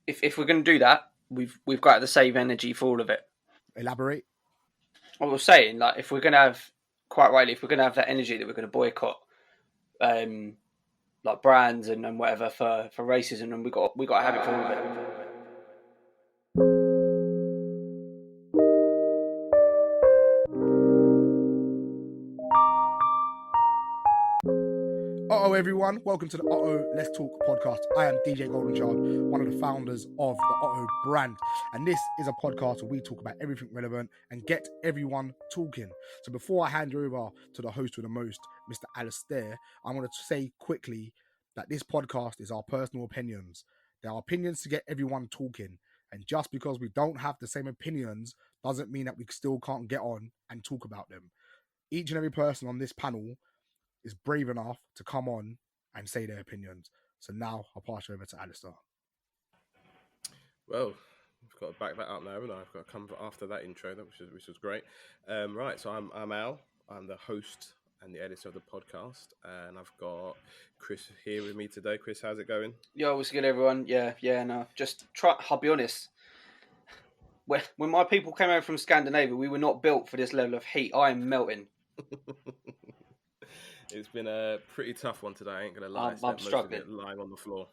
if we're going to do that, we've got to save energy for all of it. Elaborate. I was saying, like, if we're going to have, quite rightly, if we're going to have that energy that we're going to boycott, like brands and whatever for racism, and we got to have it for all of it. Uh-oh, everyone. Welcome to the Uh-oh Let's Talk podcast. I am DJ Goldenchild, one of the founders of the Uh-oh brand. And this is a podcast where we talk about everything relevant and get everyone talking. So before I hand you over to the host with the most, Mr. Alistair, I want to say quickly that this podcast is our personal opinions. They are opinions to get everyone talking. And just because we don't have the same opinions doesn't mean that we still can't get on and talk about them. Each and every person on this panel is brave enough to come on and say their opinions. So now I'll pass you over to Alistair. Well, I've got to back that up now, and I've got to come after that intro, which was great. Right, so I'm Al. I'm the host and the editor of the podcast, and I've got Chris here with me today. Chris, how's it going? Yo, what's good, everyone? Yeah, no, just try. I'll be honest. When my people came over from Scandinavia, we were not built for this level of heat. I am melting. It's been a pretty tough one today. I ain't gonna lie. I'm struggling. Lying on the floor.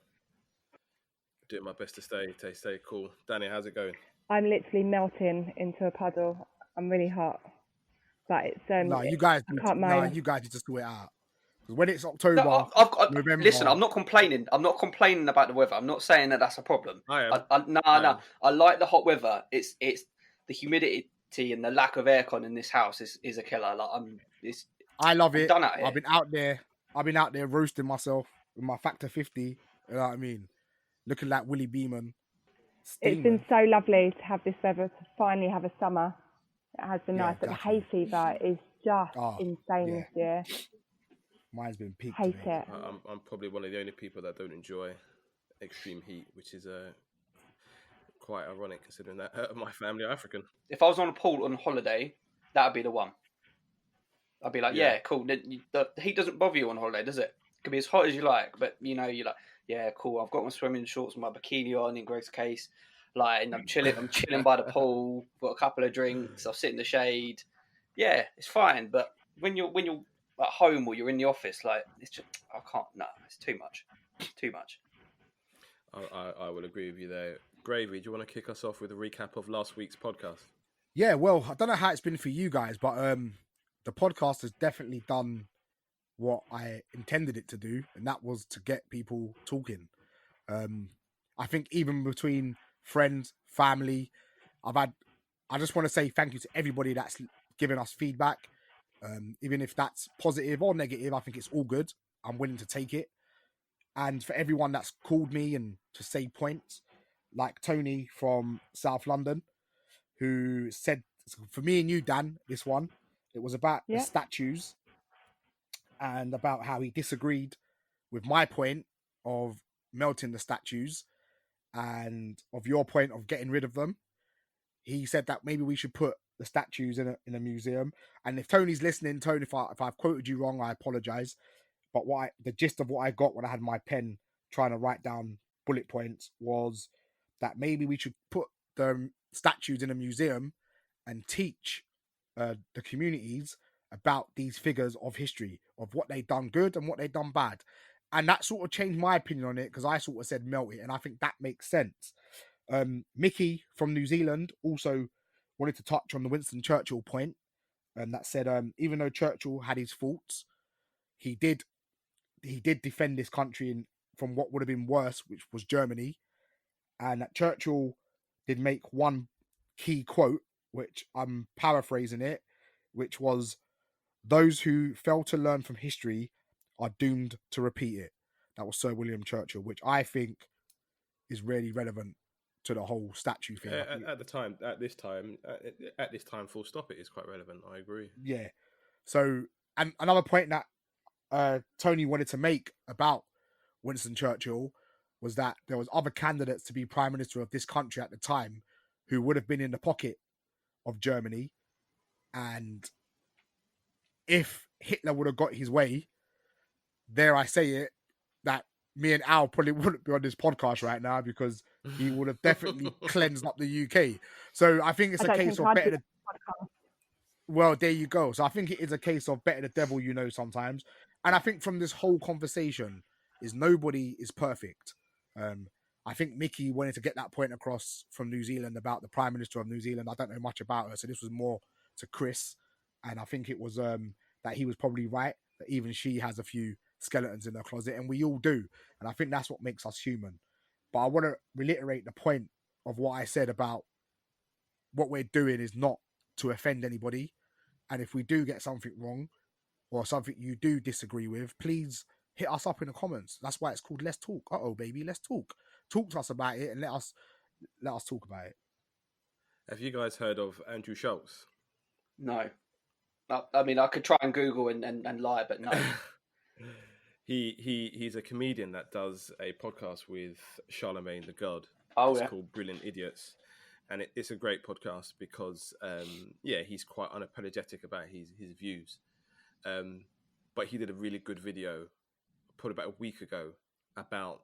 Doing my best to stay cool. Danny, how's it going? I'm literally melting into a puddle. I'm really hot, but it's you guys need to sort it out. When it's October, November. Listen, I'm not complaining. I'm not complaining about the weather. I'm not saying that that's a problem. I am. No. I like the hot weather. It's the humidity and the lack of aircon in this house is a killer. I love it. I've been out there roasting myself with my Factor 50. You know what I mean? Looking like Willie Beeman. It's been so lovely to have this weather, to finally have a summer. It has been nice, but definitely. The hay fever is just insane this year. Mine's been peaked. Hate it. I'm probably one of the only people that don't enjoy extreme heat, which is quite ironic considering that my family are African. If I was on a pool on holiday, that would be the one. I'd be like, yeah, cool. The heat doesn't bother you on holiday, does it? It can be as hot as you like, but you're like, yeah, cool. I've got my swimming shorts and my bikini on. In Greg's case, and I'm chilling by the pool. Got a couple of drinks. I'll sit in the shade. Yeah, it's fine. But when you're at home or you're in the office, it's just I can't. No, it's too much. Too much. I will agree with you there. Gravy, do you want to kick us off with a recap of last week's podcast? Yeah, well, I don't know how it's been for you guys, but the podcast has definitely done what I intended it to do, and that was to get people talking. I think even between friends, family, I just want to say thank you to everybody that's given us feedback. Even if that's positive or negative, I think it's all good. I'm willing to take it. And for everyone that's called me and to say points, like Tony from South London, who said, for me and you, Dan, this one, it was about the statues and about how he disagreed with my point of melting the statues and of your point of getting rid of them. He said that maybe we should put the statues in a museum. And if Tony's listening, Tony, if I've quoted you wrong, I apologize. But the gist of what I got when I had my pen trying to write down bullet points was that maybe we should put the statues in a museum and teach the communities about these figures of history, of what they've done good and what they've done bad. And that sort of changed my opinion on it, because I sort of said melt it, and I think that makes sense. Mickey from New Zealand also wanted to touch on the Winston Churchill point, and that said, even though Churchill had his faults, he did defend this country from what would have been worse, which was Germany. And that Churchill did make one key quote, which I'm paraphrasing it, which was, "Those who fail to learn from history are doomed to repeat it." That was Sir William Churchill, which I think is really relevant to the whole statue thing. At this time, full stop, it is quite relevant. I agree. Yeah. So, and another point that Tony wanted to make about Winston Churchill was that there was other candidates to be prime minister of this country at the time who would have been in the pocket of Germany, and if Hitler would have got his way, dare I say it, that me and Al probably wouldn't be on this podcast right now, because he would have definitely cleansed up the UK. So I think it's a case of better. Well, there you go. So I think it is a case of better the devil you know sometimes. And I think from this whole conversation is nobody is perfect. I think Mickey wanted to get that point across from New Zealand about the Prime Minister of New Zealand. I don't know much about her, so this was more to Chris. And I think it was that he was probably right, that even she has a few skeletons in her closet, and we all do. And I think that's what makes us human. But I want to reiterate the point of what I said about what we're doing is not to offend anybody. And if we do get something wrong or something you do disagree with, please hit us up in the comments. That's why it's called Let's Talk. Baby, let's talk. Talk to us about it and let us talk about it. Have you guys heard of Andrew Schultz? No. I mean, I could try and Google and lie, but no. He's a comedian that does a podcast with Charlemagne the God. It's called Brilliant Idiots. And it's a great podcast because, he's quite unapologetic about his views. But he did a really good video, put about a week ago, about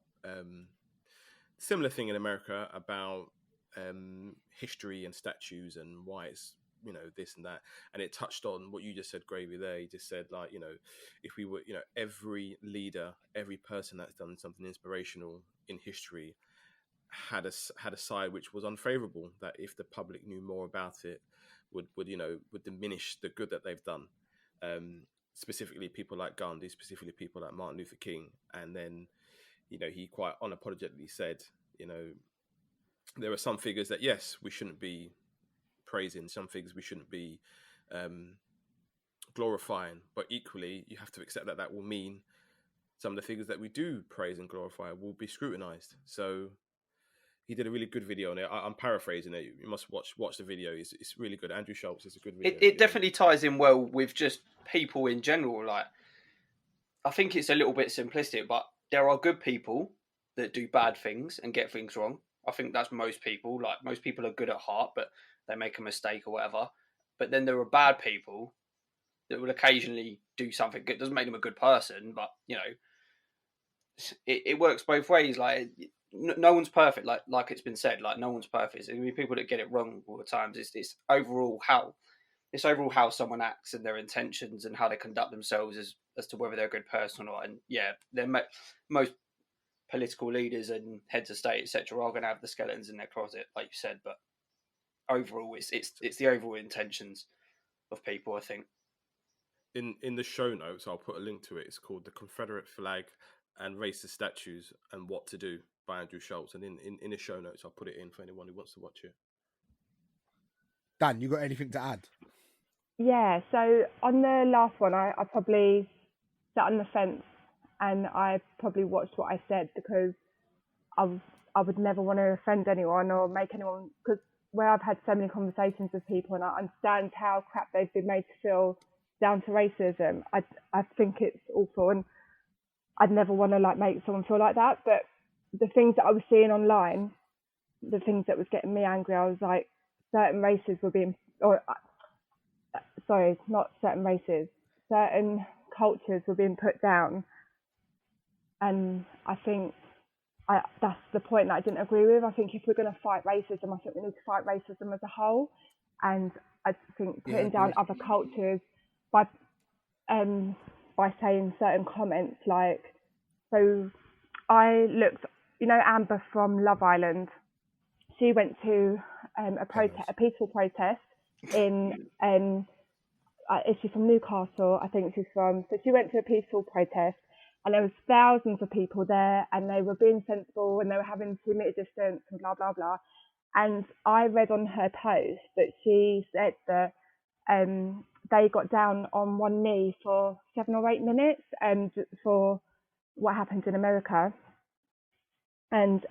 similar thing in America about history and statues and why it's, this and that. And it touched on what you just said, Gravy, there. He just said, like, if we were, every leader, every person that's done something inspirational in history had a side which was unfavorable, that if the public knew more about it would diminish the good that they've done. Specifically people like Gandhi, specifically people like Martin Luther King. And then, he quite unapologetically said, there are some figures that, yes, we shouldn't be praising, some figures we shouldn't be glorifying, but equally you have to accept that will mean some of the figures that we do praise and glorify will be scrutinized. So he did a really good video on it. I'm paraphrasing it. You must watch the video. It's really good. Andrew Schultz is a good video. It definitely ties in well with just people in general. Like, I think it's a little bit simplistic, but there are good people that do bad things and get things wrong. I think that's most people. Like, most people are good at heart, but they make a mistake or whatever. But then there are bad people that will occasionally do something good. It doesn't make them a good person, but, it works both ways. Like, no one's perfect. Like it's been said, like, no one's perfect. There's going to be people that get it wrong all the times. It's overall how someone acts and their intentions and how they conduct themselves as to whether they're a good person or not. And yeah, most political leaders and heads of state, etc., are going to have the skeletons in their closet, like you said. But overall, it's the overall intentions of people, I think. In the show notes, I'll put a link to it. It's called The Confederate Flag and Racist Statues and What to Do by Andrew Schultz. And in the show notes, I'll put it in for anyone who wants to watch it. Dan, you got anything to add? Yeah, so on the last one, I probably sat on the fence and I probably watched what I said because I would never want to offend anyone or make anyone, because where I've had so many conversations with people and I understand how crap they've been made to feel down to racism, I think it's awful and I'd never want to like make someone feel like that. But the things that I was seeing online, the things that was getting me angry, I was like, certain races were being, sorry, not certain races, certain cultures were being put down. And I think that's the point that I didn't agree with. I think if we're going to fight racism, I think we need to fight racism as a whole. And I think putting down other cultures by saying certain comments, like, so I looked, Amber from Love Island, she went to a peaceful protest in, is she from Newcastle? I think she's from, so she went to a peaceful protest and there was thousands of people there and they were being sensible and they were having 2 meter distance and blah, blah, blah. And I read on her post that she said that they got down on one knee for 7 or 8 minutes for what happened in America. And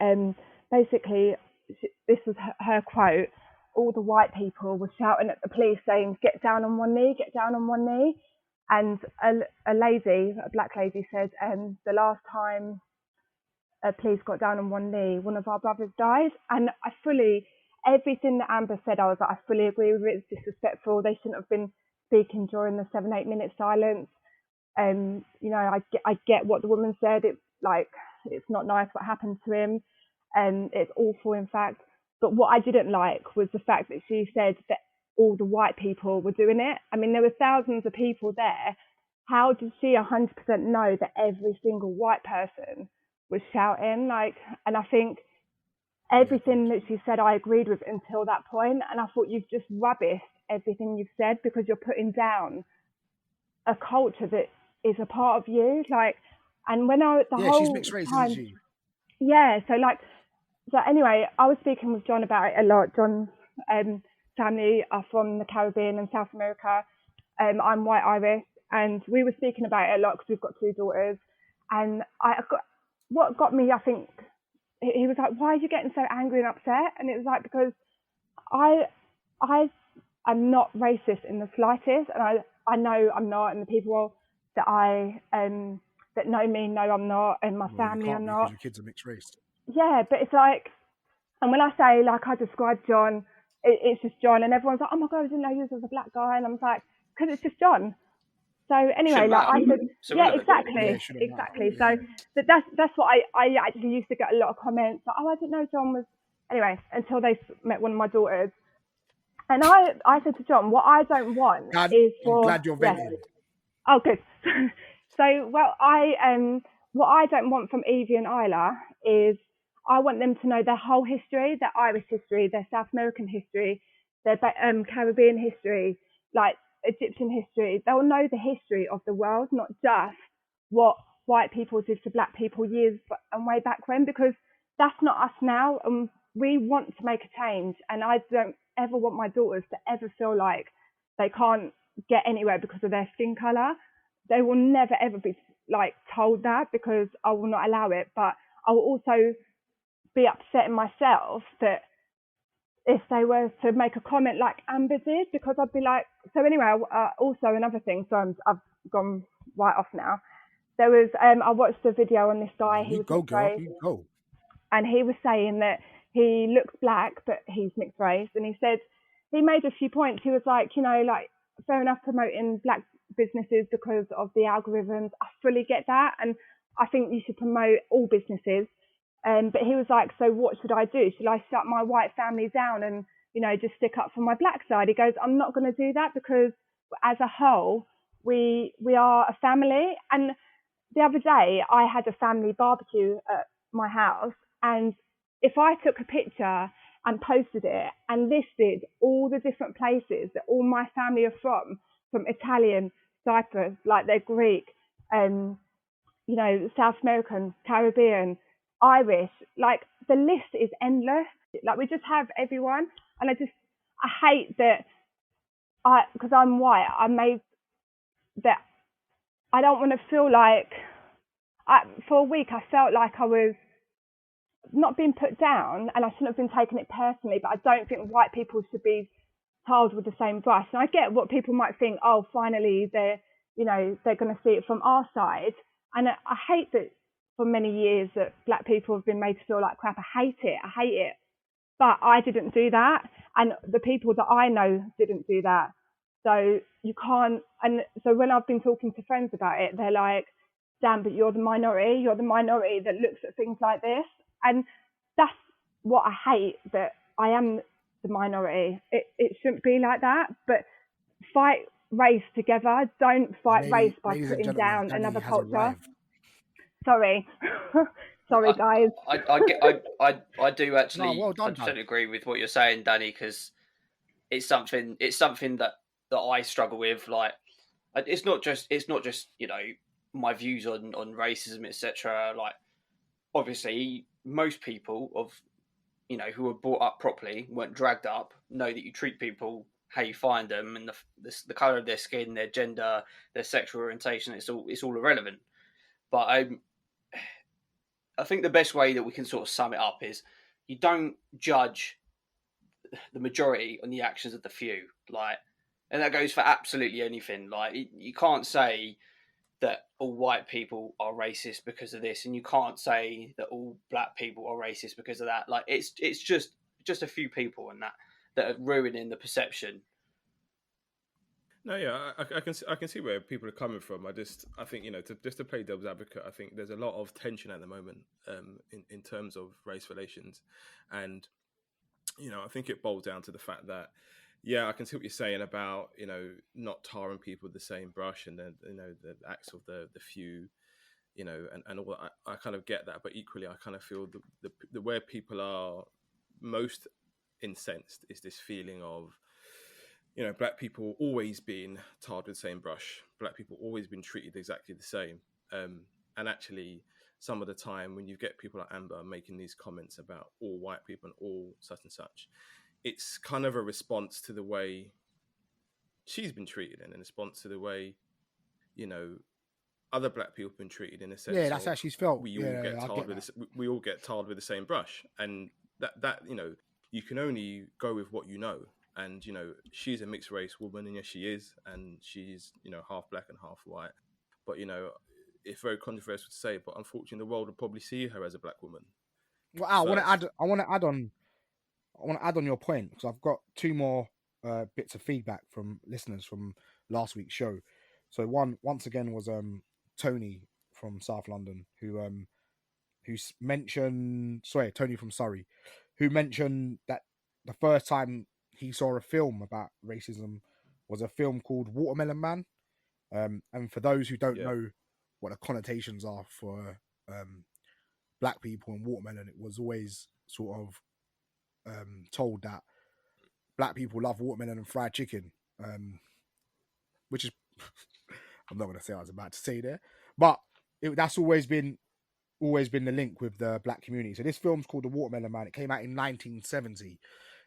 basically, this was her quote, all the white people were shouting at the police saying, get down on one knee, get down on one knee. And a black lady said, the last time a police got down on one knee, one of our brothers died. And everything that Amber said, I was like, I fully agree with it. It's disrespectful. They shouldn't have been speaking during the 7-8 minute silence. I get what the woman said. It's like, it's not nice what happened to him. It's awful, in fact. But what I didn't like was the fact that she said that all the white people were doing it. I mean, there were thousands of people there. How did she 100% know that every single white person was shouting? Like, and I think everything that she said I agreed with until that point. And I thought, you've just rubbished everything you've said because you're putting down a culture that is a part of you. Like, and when she's mixed race, isn't she? Yeah, so anyway, I was speaking with John about it a lot. John's family are from the Caribbean and South America. I'm white Irish, and we were speaking about it a lot because we've got 2 daughters. And what got me, I think, he was like, "Why are you getting so angry and upset?" And it was like, because I am not racist in the slightest, and I know I'm not, and the people that that know me know I'm not, and my family are not. Because your kids are mixed race. Yeah, but it's like, and when I say, like, I describe John, it's just John, and everyone's like, "Oh my God, I didn't know you was a black guy," and I'm like, because it's just John. So anyway, like I said, yeah, exactly. So that's what I actually used to get a lot of comments like, "Oh, I didn't know John was," anyway, until they met one of my daughters, and I said to John, what I don't want is for. I'm glad you're venting. Oh, good. So, well, what I don't want from Evie and Isla is I want them to know their whole history, their Irish history, their South American history, their Caribbean history, like Egyptian history. They'll know the history of the world, not just what white people did to black people years and way back when, because that's not us now. And we want to make a change. And I don't ever want my daughters to ever feel like they can't get anywhere because of their skin colour. They will never ever be like told that, because I will not allow it. But I will also be upsetting myself that if they were to make a comment like Amber did, because I'd be like, so anyway, also another thing, so I've gone right off now. There was, I watched a video on this guy. He was mixed race, and he was saying that he looks black, but he's mixed race. And he said, he made a few points. He was like, you know, like, fair enough promoting black businesses because of the algorithms. I fully get that. And I think you should promote all businesses. But he was like, so what should I do? Should I shut my white family down and, you know, just stick up for my black side? He goes, I'm not going to do that, because as a whole, we are a family. And the other day I had a family barbecue at my house, and if I took a picture and posted it and listed all the different places that all my family are from Italian, Cyprus, like they're Greek, you know, South American, Caribbean, Irish, like the list is endless. Like we just have everyone, and I hate that because I'm white, I made that I don't want to feel like for a week I felt like I was not being put down, and I shouldn't have been taking it personally, but I don't think white people should be tarred with the same brush. And I get what people might think, oh, finally they're going to see it from our side. And I hate that for many years that black people have been made to feel like crap. I hate it. But I didn't do that, and the people that I know didn't do that. So you can't, and so when I've been talking to friends about it, they're like, damn, but you're the minority that looks at things like this. And that's what I hate, that I am the minority. It shouldn't be like that, but fight race together. Don't fight race by putting down another culture. Sorry. Sorry, guys. I do actually. No, well done, 100% agree with what you're saying, Danny, because it's something that I struggle with. Like, it's not just you know, my views on racism, etc. Like, obviously, most people of, you know, who were brought up properly, weren't dragged up, know that you treat people how you find them, and the color of their skin, their gender, their sexual orientation, it's all irrelevant. But I think the best way that we can sort of sum it up is you don't judge the majority on the actions of the few. Like, and that goes for absolutely anything. Like, you can't say that all white people are racist because of this, and you can't say that all black people are racist because of that. Like, it's just a few people and that are ruining the perception. No, yeah, I can see where people are coming from. I think to play devil's advocate, I think there's a lot of tension at the moment in terms of race relations, and I think it boils down to the fact that yeah, I can see what you're saying about not tarring people with the same brush, and then the acts of the few, and all that. I kind of get that, but equally, I kind of feel the where people are most incensed is this feeling of black people always being tarred with the same brush, black people always been treated exactly the same. And actually, some of the time when you get people like Amber making these comments about all white people and all such and such, it's kind of a response to the way she's been treated and in response to the way, other black people have been treated in a sense that's how of she's felt. we all get tarred with we all get tarred with the same brush. And that you can only go with what you know. And she's a mixed race woman, and yes, she is, and she's half black and half white. But it's very controversial to say, but unfortunately, the world will probably see her as a black woman. Well, I want to add on your point, because I've got two more bits of feedback from listeners from last week's show. So once again was Tony from South London who mentioned, sorry, Tony from Surrey, who mentioned that the first time he saw a film about racism was a film called Watermelon Man. And for those who don't know what the connotations are for black people and watermelon, it was always sort of told that black people love watermelon and fried chicken, which is I'm not going to say what I was about to say there, but that's always been the link with the black community. So this film's called The Watermelon Man. It came out in 1970.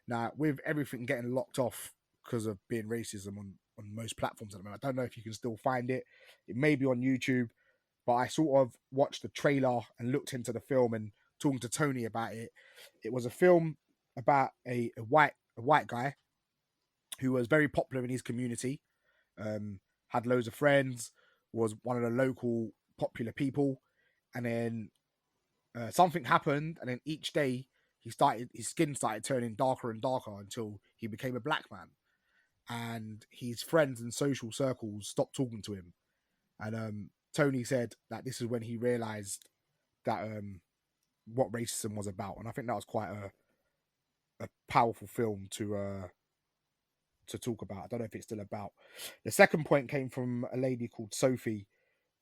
Now, with everything getting locked off because of being racism on most platforms at the moment, I don't know if you can still find it. It may be on YouTube, but I sort of watched the trailer and looked into the film and talking to Tony about it. It was a film about a white guy who was very popular in his community, had loads of friends, was one of the local popular people, and then something happened, and then each day his skin started turning darker and darker until he became a black man, and his friends and social circles stopped talking to him. And Tony said that this is when he realized that what racism was about, and I think that was quite a powerful film to talk about. I don't know if it's still about. The second point came from a lady called Sophie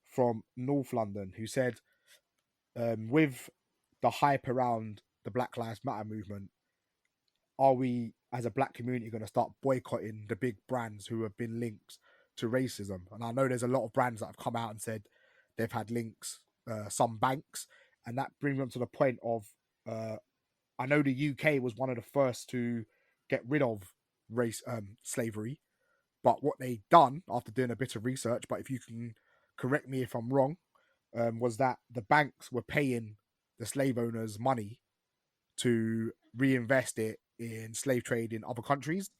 from North London, who said, with the hype around the Black Lives Matter movement, are we as a black community going to start boycotting the big brands who have been linked to racism? And I know there's a lot of brands that have come out and said they've had links, some banks, and that brings them to the point of, I know the UK was one of the first to get rid of slavery, but what they done after doing a bit of research, but if you can correct me if I'm wrong, was that the banks were paying the slave owners money to reinvest it in slave trade in other countries.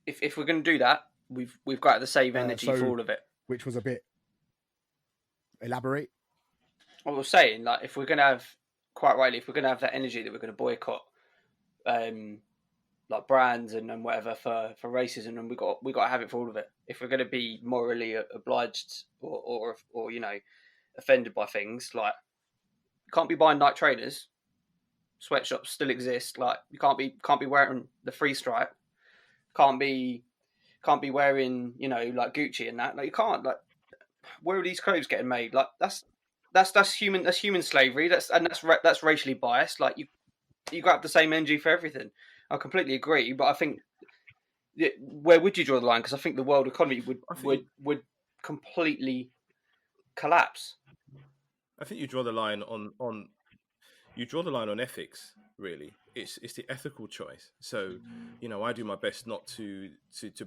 If we're going to do that, we've got to save energy for all of it. Which was a bit elaborate. I was saying, like, if we're going to have, quite rightly, if we're going to have that energy that we're going to boycott, like brands and whatever for racism, and we got to have it for all of it. If we're going to be morally obliged or offended by things, like, you can't be buying Nike trainers. Sweatshops still exist. Like, you can't be wearing the free stripe. Can't be wearing like Gucci and that. Like, you can't. Like, where are these clothes getting made? Like, that's human slavery. That's racially biased. Like, you got to have the same energy for everything. I completely agree, but I think where would you draw the line? Because I think the world economy would completely collapse. I think you draw the line on ethics. Really, it's the ethical choice. So, I do my best not to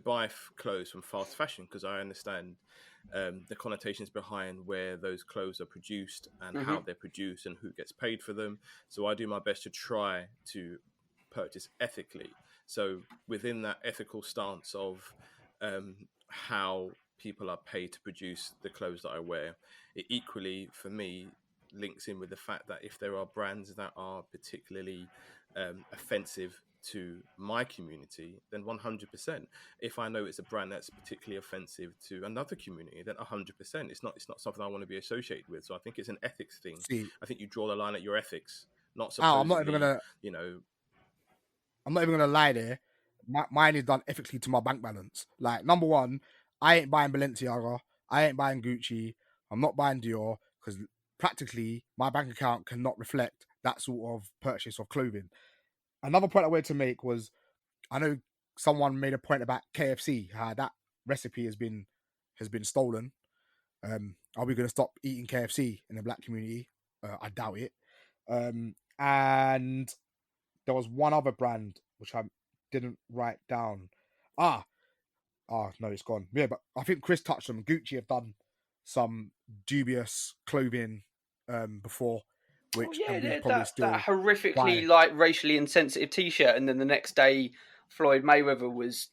buy clothes from fast fashion, because I understand the connotations behind where those clothes are produced and how they're produced and who gets paid for them. So I do my best to try to purchase ethically. So within that ethical stance of how people are paid to produce the clothes that I wear, it equally, for me, links in with the fact that if there are brands that are particularly offensive to my community, then 100%. If I know it's a brand that's particularly offensive to another community, then 100%. It's not something I want to be associated with. So I think it's an ethics thing. See, I think you draw the line at your ethics, not Al, I'm not even supposedly, gonna. I'm not even gonna lie there. Mine is done ethically to my bank balance. Like, number one, I ain't buying Balenciaga. I ain't buying Gucci. I'm not buying Dior because practically my bank account cannot reflect that sort of purchase of clothing. Another point I wanted to make was, I know someone made a point about KFC, how that recipe has been stolen. Are we going to stop eating KFC in the black community? I doubt it. And there was one other brand which I didn't write down. No, it's gone. Yeah, but I think Chris touched on Gucci have done some dubious clothing before, which and we probably still that horrifically buy. like racially insensitive T-shirt, and then the next day, Floyd Mayweather was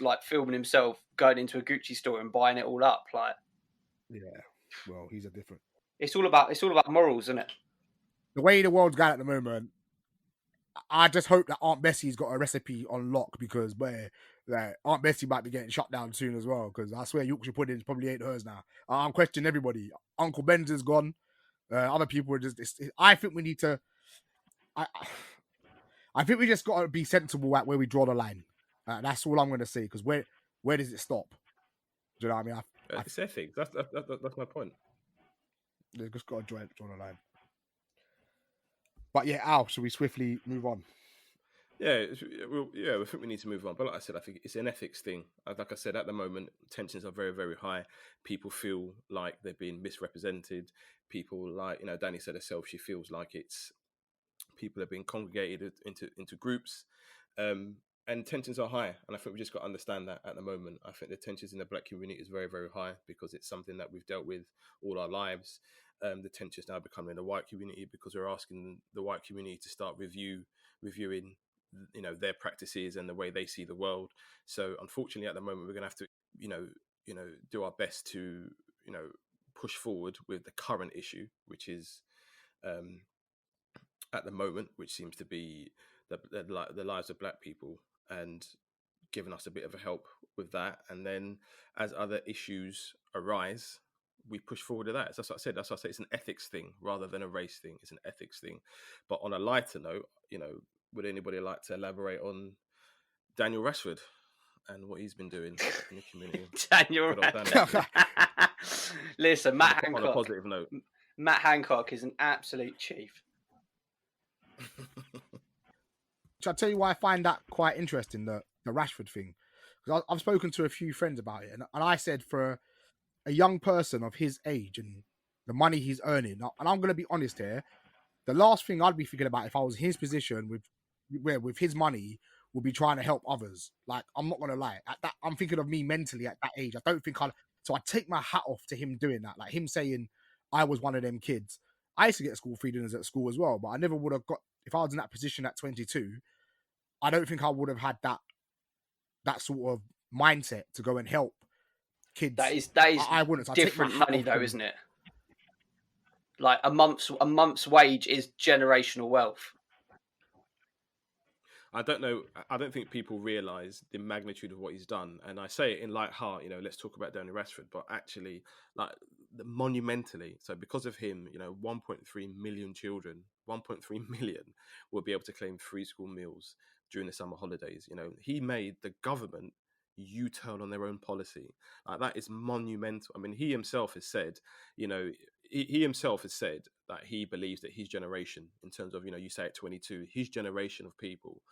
like filming himself going into a Gucci store and buying it all up. Like, Yeah, well, he's a different. It's all about morals, isn't it? The way the world's going at the moment, I just hope that Aunt Bessie's got a recipe on lock, because Aunt Bessie might be getting shut down soon as well, because I swear Yorkshire pudding probably ain't hers now. I'm questioning everybody. Uncle Ben's is gone. Other people are just. I think we need to. I think we just got to be sensible at where we draw the line. That's all I'm going to say, because where does it stop? Do you know what I mean? It's ethics. That's my point. They've just got to draw the line. But yeah, Al, should we swiftly move on? Yeah, I think we need to move on. But like I said, I think it's an ethics thing. Like I said, at the moment, tensions are very, very high. People feel like they're being misrepresented. People, like, Danny said herself, she feels like people are being congregated into groups. And tensions are high. And I think we just got to understand that at the moment. I think the tensions in the black community is very, very high, because it's something that we've dealt with all our lives. The tensions now becoming in the white community, because we're asking the white community to start reviewing their practices and the way they see the world. So unfortunately, at the moment, we're going to have to do our best to push forward with the current issue, which is at the moment, which seems to be the lives of black people, and giving us a bit of a help with that. And then as other issues arise, we push forward to that. So that's what I said. That's why I say it's an ethics thing rather than a race thing. It's an ethics thing. But on a lighter note, would anybody like to elaborate on Daniel Rashford and what he's been doing in the community? Daniel Rashford. Listen, Matt Hancock. On a positive note, Matt Hancock is an absolute chief. Shall I tell you why I find that quite interesting, the Rashford thing? Because I've spoken to a few friends about it, and I said, for a young person of his age and the money he's earning, and I'm going to be honest here, the last thing I'd be thinking about if I was in his position with his money would be trying to help others. Like, I'm not going to lie. I'm thinking of me mentally at that age. I don't think so I take my hat off to him doing that. Like, him saying, I was one of them kids. I used to get school free dinners at school as well, but I never would have got, if I was in that position at 22, I don't think I would have had that sort of mindset to go and help kids. That is I wouldn't. So different money though, isn't it? Like a month's wage is generational wealth. I don't know. I don't think people realise the magnitude of what he's done. And I say it in light heart, let's talk about Daniel Rashford, but actually, like, monumentally. So because of him, 1.3 million children, 1.3 million will be able to claim free school meals during the summer holidays. He made the government U-turn on their own policy. Like, that is monumental. I mean, he himself has said, he himself has said that he believes that his generation, in terms of, you say at 22, his generation of people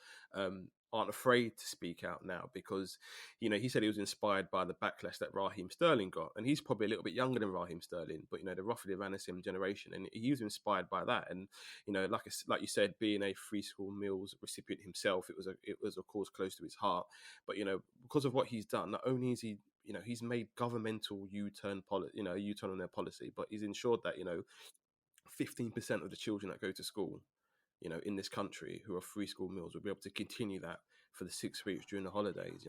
aren't afraid to speak out now, because, he said he was inspired by the backlash that Raheem Sterling got. And he's probably a little bit younger than Raheem Sterling, but, they're roughly around the same generation. And he was inspired by that. And, like you said, being a free school meals recipient himself, it was a cause close to his heart. But, because of what he's done, not only is he, he's made governmental U-turn U-turn on their policy, but he's ensured that, 15% of the children that go to school, in this country who are free school meals will be able to continue that for the 6 weeks during the holidays.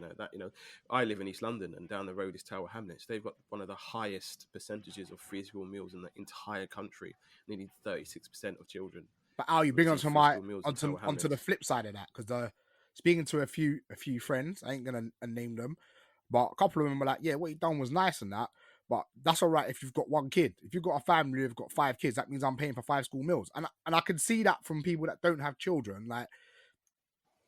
I live in East London, and down the road is Tower Hamlets. They've got one of the highest percentages of free school meals in the entire country, nearly 36% of children. But Al, you bring These onto free my school meals and Tower onto the Hamlets. flip side of that, because speaking to a few friends, I ain't gonna name them, but a couple of them were like, yeah, what you done was nice and that, but that's all right if you've got one kid. If you've got a family who've got 5 kids, that means I'm paying for 5 school meals, and I can see that from people that don't have children. Like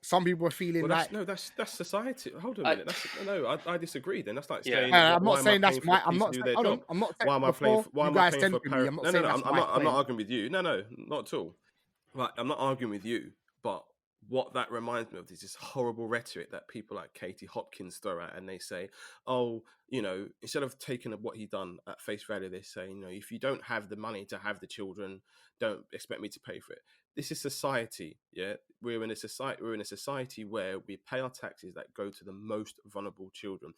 some people are feeling Well, like that's society. Hold on a minute. I disagree. Then that's like Yeah. saying, I'm not why am I saying that's paying for the I'm police not to do saying, their hold on, job? I'm not saying Why am I paying? before Why you am I guys paying for censor me. I'm not No, saying no, that's I'm my not. I'm point. not arguing with you. No, no, not at all. Right, I'm not arguing with you. But what that reminds me of is this horrible rhetoric that people like Katie Hopkins throw out, and they say, "Oh, instead of taking what he done at face value, they say, if you don't have the money to have the children, don't expect me to pay for it." This is society, yeah. We're in a society where we pay our taxes that go to the most vulnerable children.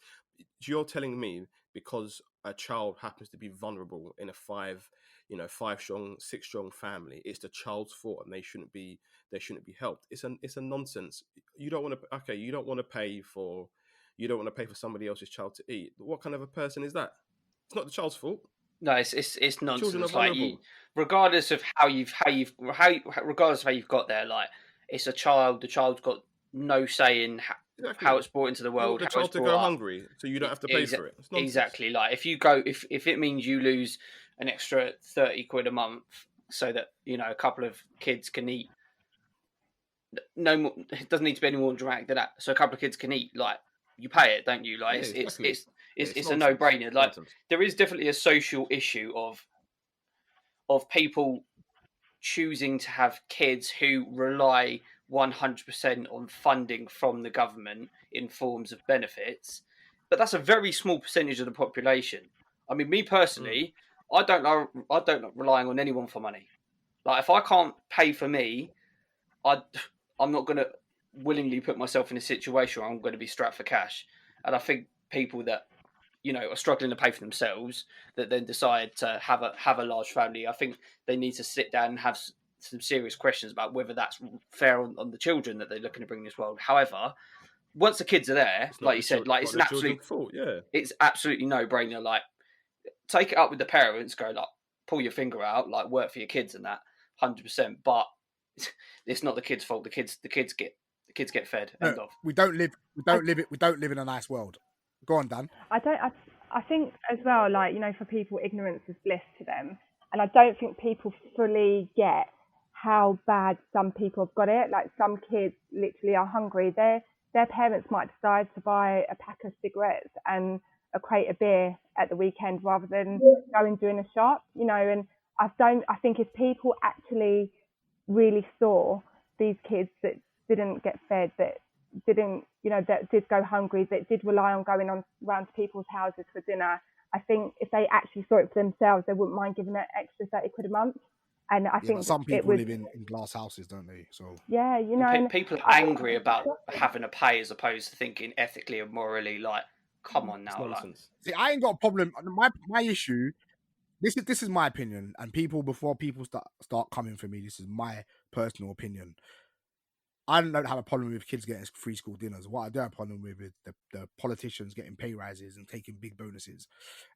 You're telling me because a child happens to be vulnerable in a 5-strong, 6-strong family, it's the child's fault and they shouldn't be helped. It's a nonsense. You don't want to pay for somebody else's child to eat. What kind of a person is that? It's not the child's fault. No, it's Children are nonsense. vulnerable. Regardless of regardless of how you've got there, like it's a child. The child's got no say in how it's brought into the You want world, the how child it's to brought go up. hungry, so you don't have to pay for it. It's nonsense. Exactly. Like if it means you lose an extra 30 quid a month so that a couple of kids can eat. No more. It doesn't need to be any more dramatic than that. So a couple of kids can eat. Like you pay it, don't you? Like Yeah, exactly. it's a no-brainer. Like there is definitely a social issue of people choosing to have kids who rely 100% on funding from the government in forms of benefits, but that's a very small percentage of the population. I mean, me personally, I don't like relying on anyone for money. Like if I can't pay for me, I'm not going to willingly put myself in a situation where I'm going to be strapped for cash. And I think people that are struggling to pay for themselves that then decide to have a large family, I think they need to sit down and have some serious questions about whether that's fair on the children that they're looking to bring in this world. However, once the kids are there, like you said, like it's an absolute fault. Yeah, it's absolutely no brainer. Like take it up with the parents, go like pull your finger out, like work for your kids and that 100%. But it's not the kids' fault. The kids get fed. No, End of. we don't live in a nice world. Go on, Dan. I think as well, like, for people, ignorance is bliss to them. And I don't think people fully get how bad some people have got it. Like some kids literally are hungry. Their parents might decide to buy a pack of cigarettes and a crate of beer at the weekend rather than go and do in a shop, and I think if people actually really saw these kids that didn't get fed, that didn't, that did go hungry, that did rely on going on round to people's houses for dinner, I think if they actually saw it for themselves, they wouldn't mind giving an extra 30 quid a month. And I think but some people live in glass houses, don't they? So yeah, people are angry about having to pay as opposed to thinking ethically or morally. Like, come on now, nonsense. See, I ain't got a problem. My issue. This is my opinion, and before people start coming for me, this is my personal opinion. I don't have a problem with kids getting free school dinners. What I do have a problem with is the politicians getting pay rises and taking big bonuses,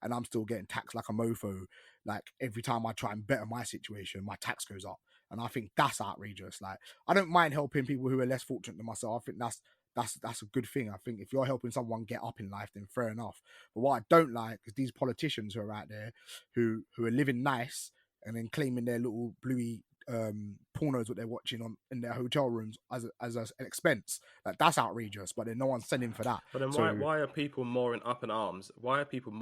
and I'm still getting taxed like a mofo. Like every time I try and better my situation, my tax goes up, and I think that's outrageous. Like I don't mind helping people who are less fortunate than myself. I think that's a good thing. I think if you're helping someone get up in life, then fair enough. But what I don't like is these politicians who are out there who are living nice and then claiming their little bluey pornos what they're watching in their hotel rooms as an expense. Like that's outrageous, but then no one's sending for that. But then why are people more in up in arms? Why are people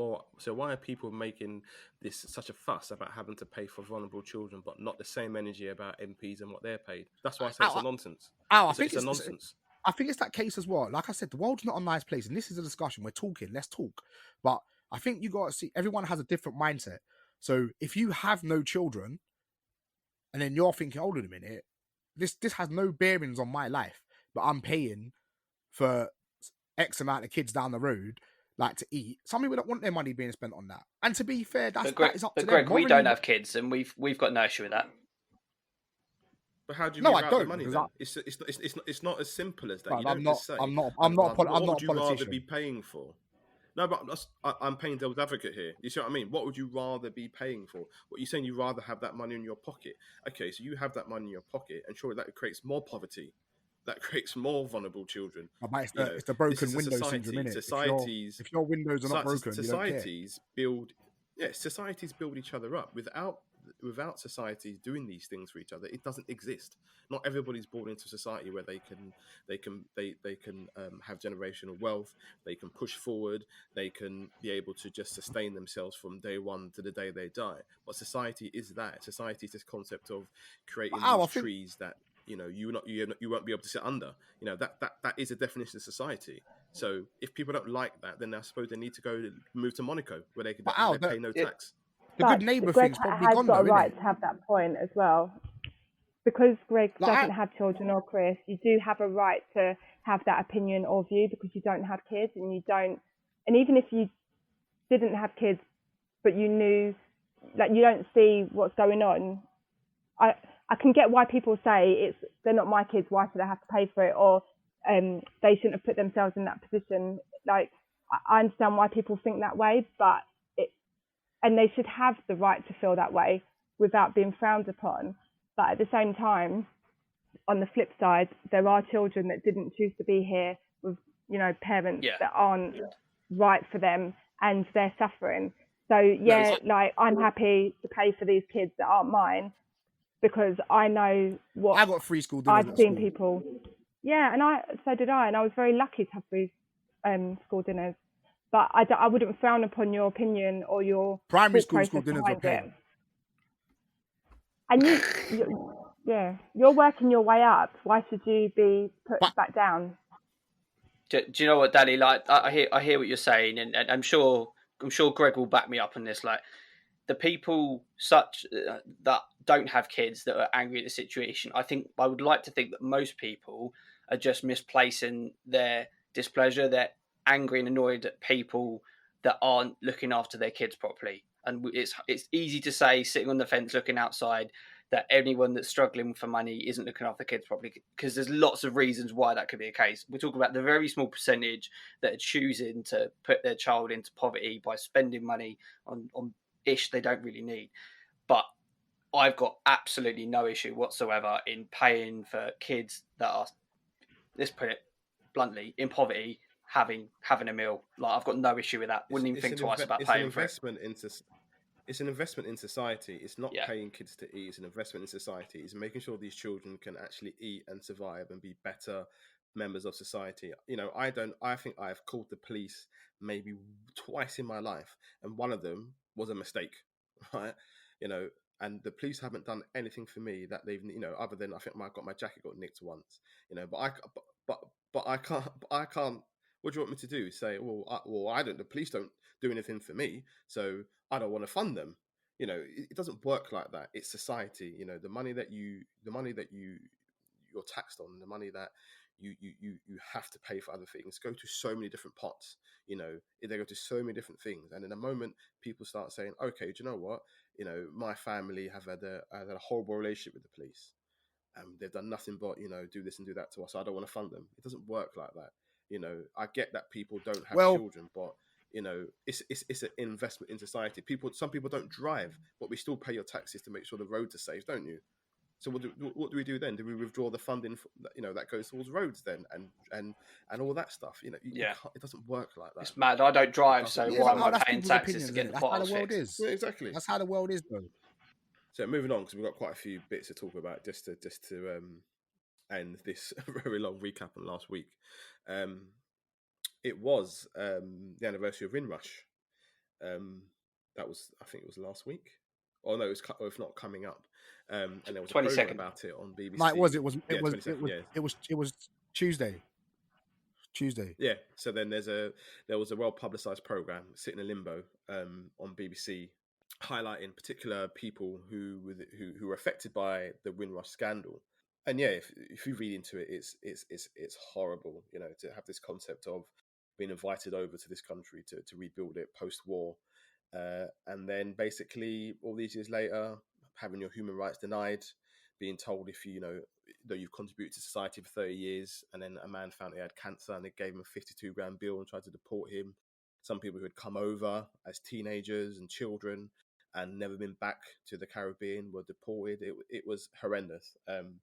making this such a fuss about having to pay for vulnerable children, but not the same energy about MPs and what they're paid? That's why I say it's a nonsense. I think it's a nonsense. I think it's that case as well. Like I said, the world's not a nice place, and this is a discussion. We're talking, let's talk. But I think you got to see everyone has a different mindset. So if you have no children, and then you're thinking, hold on a minute, this has no bearings on my life, but I'm paying for X amount of kids down the road, like to eat. Some people don't want their money being spent on that. And to be fair, that is up to them. Greg, we don't have kids, and we've got no issue with that. But how do you move out the money then? It's not as simple as that. You don't just say, I'm not a what would you rather politician. be paying for? No, but I'm paying devil's advocate here. You see what I mean? What would you rather be paying for? What you're saying, you rather have that money in your pocket. Okay, so you have that money in your pocket, and surely that creates more poverty. That creates more vulnerable children. But You know, it's the this broken is a window syndrome, society. innit? Societies, If your windows are not broken, you don't care. societies build. Yeah, societies build each other up. Without societies doing these things for each other, it doesn't exist. Not everybody's born into society where they can have generational wealth. They can push forward. They can be able to just sustain themselves from day one to the day they die. But society is that. Society is this concept of creating these trees that you won't be able to sit under. You know that is a definition of society. So if people don't like that, then I suppose they need to move to Monaco where they pay no tax. The good neighbour Greg thing's probably has gone got though, a right innit? to have that point as well. Because Greg doesn't have children or Chris, you do have a right to have that opinion or view because you don't have kids and even if you didn't have kids, but you knew, like, you don't see what's going on. I can get why people say they're not my kids, why should I have to pay for it, or they shouldn't have put themselves in that position. Like, I understand why people think that way, and they should have the right to feel that way without being frowned upon. But at the same time, on the flip side, there are children that didn't choose to be here with, parents that aren't right for them and they're suffering. So I'm happy to pay for these kids that aren't mine because I know what I got free school dinners. I've seen people. Yeah, and so did I, and I was very lucky to have free school dinners. But I wouldn't frown upon your opinion or your primary school dinners were paid. And you're working your way up. Why should you be put back down? Do you know what, Danny? Like, I hear what you're saying, and I'm sure Greg will back me up on this. Like, the people that don't have kids that are angry at the situation, I would like to think that most people are just misplacing their displeasure. They're angry and annoyed at people that aren't looking after their kids properly. And it's easy to say, sitting on the fence looking outside, that anyone that's struggling for money isn't looking after their kids properly, because there's lots of reasons why that could be the case. We're talking about the very small percentage that are choosing to put their child into poverty by spending money on ish they don't really need. But I've got absolutely no issue whatsoever in paying for kids that are, let's put it bluntly, in poverty, having a meal. Like, I've got no issue with that. Wouldn't even think twice about paying for it. It's an investment in society. It's not paying kids to eat. It's an investment in society. It's making sure these children can actually eat and survive and be better members of society. I think I've called the police maybe twice in my life, and one of them was a mistake, right? And the police haven't done anything for me that they've, other than I think my jacket got nicked once, but I can't. What do you want me to do? Say, the police don't do anything for me, so I don't want to fund them. It doesn't work like that. It's society. The money that you're taxed on, the money that you have to pay for other things, go to so many different pots. They go to so many different things, and in a moment, people start saying, "Okay, do you know what? My family have had a horrible relationship with the police. They've done nothing but do this and do that to us. So I don't want to fund them." It doesn't work like that. I get that people don't have children, but it's an investment in society. Some people don't drive, but we still pay your taxes to make sure the roads are safe, don't you? So what do we do then? Do we withdraw the funding that goes towards roads then and all that stuff? It doesn't work like that. It's mad. I don't drive, so why am I paying taxes to get the potholes fixed? Yeah, exactly. That's how the world is, though. So moving on, because we've got quite a few bits to talk about, just to end this very long recap on last week. It was the anniversary of Windrush. That was, I think it was last week. Oh no, if not coming up. And there was a program about it on BBC. Like, it was Tuesday. Yeah. So then there was a well publicised program sitting in limbo on BBC, highlighting particular people who were affected by the Windrush scandal. And yeah, if you read into it, it's horrible. To have this concept of being invited over to this country to rebuild it post-war, and then basically all these years later, having your human rights denied, being told if that you've contributed to society for 30 years, and then a man found he had cancer and they gave him a 52 grand bill and tried to deport him. some people who had come over as teenagers and children and never been back to the Caribbean were deported. It was horrendous. And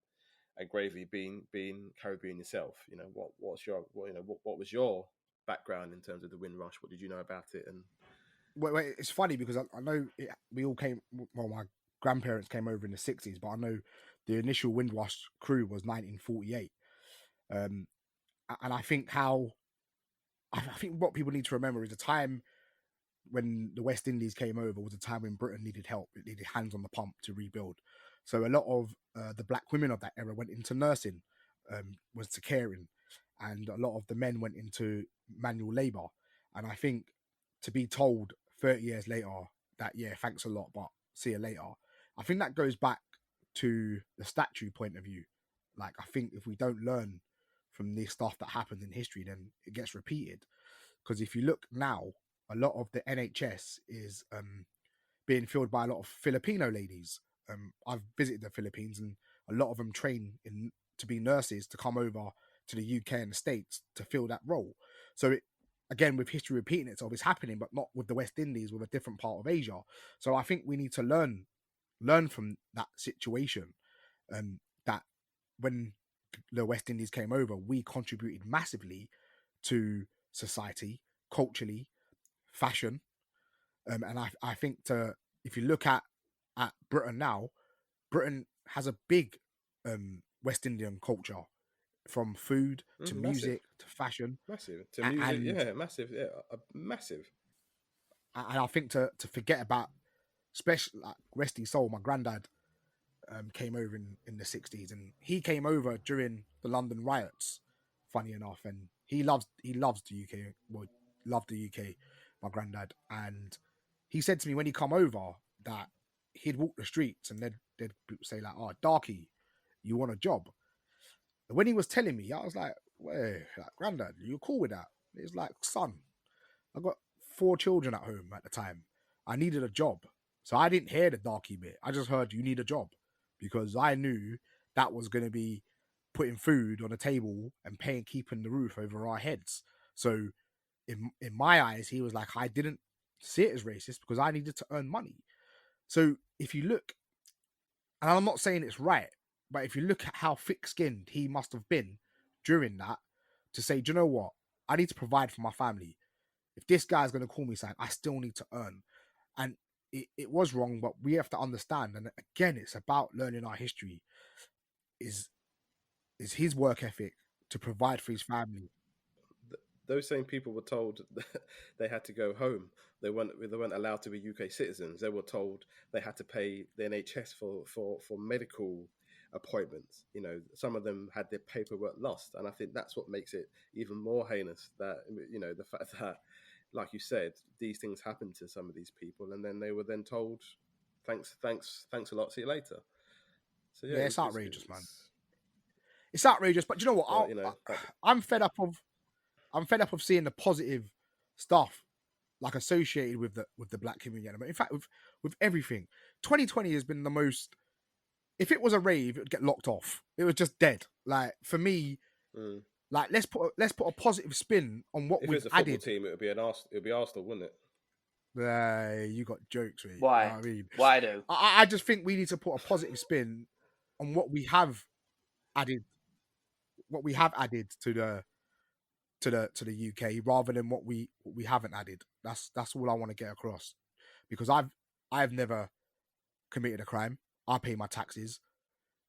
Gravy, being Caribbean yourself, what was your background in terms of the Windrush? What did you know about it? And Wait, it's funny because I know we all came. Well, my grandparents came over in the 60s, but I know the initial Windrush crew was 1948. And I think I think what people need to remember is the time when the West Indies came over was a time when Britain needed help. It needed hands on the pump to rebuild. So a lot of the black women of that era went into nursing, was to caring, and a lot of the men went into manual labour. And I think to be told 30 years later that, yeah, thanks a lot, but see you later, I think that goes back to the statue point of view. Like, I think if we don't learn from this stuff that happened in history, then it gets repeated. Because if you look now, a lot of the NHS is being filled by a lot of Filipino ladies. I've visited the Philippines, and a lot of them train to be nurses to come over to the UK and the States to fill that role. So again, with history repeating itself, it's happening, but not with the West Indies, with a different part of Asia. So I think we need to learn from that situation. That when the West Indies came over, we contributed massively to society, culturally, fashion. And I think if you look at Britain now, Britain has a big West Indian culture, from food to music to fashion. Massive. To music, massive. Yeah, massive. And I think to forget about, especially like rest his soul, my granddad came over in the 60s, and he came over during the London riots, funny enough, and he loves the UK, well, loved the UK, my granddad. And he said to me when he come over that he'd walk the streets and they'd say like, "Oh, darky, you want a job?" And when he was telling me, I was like, "Wait, like, granddad, you cool with that?" He's like, "Son, I got 4 children at home at the time. I needed a job." So I didn't hear the darky bit. I just heard you need a job, because I knew that was going to be putting food on the table and keeping the roof over our heads. So in my eyes, he was like, I didn't see it as racist because I needed to earn money. So if you look, and I'm not saying it's right, but if you look at how thick-skinned he must have been during that, to say, do you know what? I need to provide for my family. If this guy's going to call me something, I still need to earn. And it was wrong, but we have to understand. And again, it's about learning our history. Is his work ethic to provide for his family. Those same people were told they had to go home. They weren't allowed to be UK citizens. They were told they had to pay the NHS for medical appointments. Some of them had their paperwork lost, and I think that's what makes it even more heinous. That the fact that, like you said, these things happen to some of these people, and then they were then told, "Thanks a lot. See you later." So yeah, it's outrageous, man. It's outrageous. But you know what? I'm fed up of seeing the positive stuff like associated with the black community. In fact, with everything, 2020 has been the most. If it was a rave, it would get locked off. It was just dead. Like, for me, like let's put a positive spin on what we've added. If it's a football team, it would be Arsenal, wouldn't it? You got jokes, mate. Why? You know what I mean? Why do? I just think we need to put a positive spin on what we have added. What we have added to the UK, rather than what we haven't added. That's all I want to get across. Because I've never committed a crime. I pay my taxes,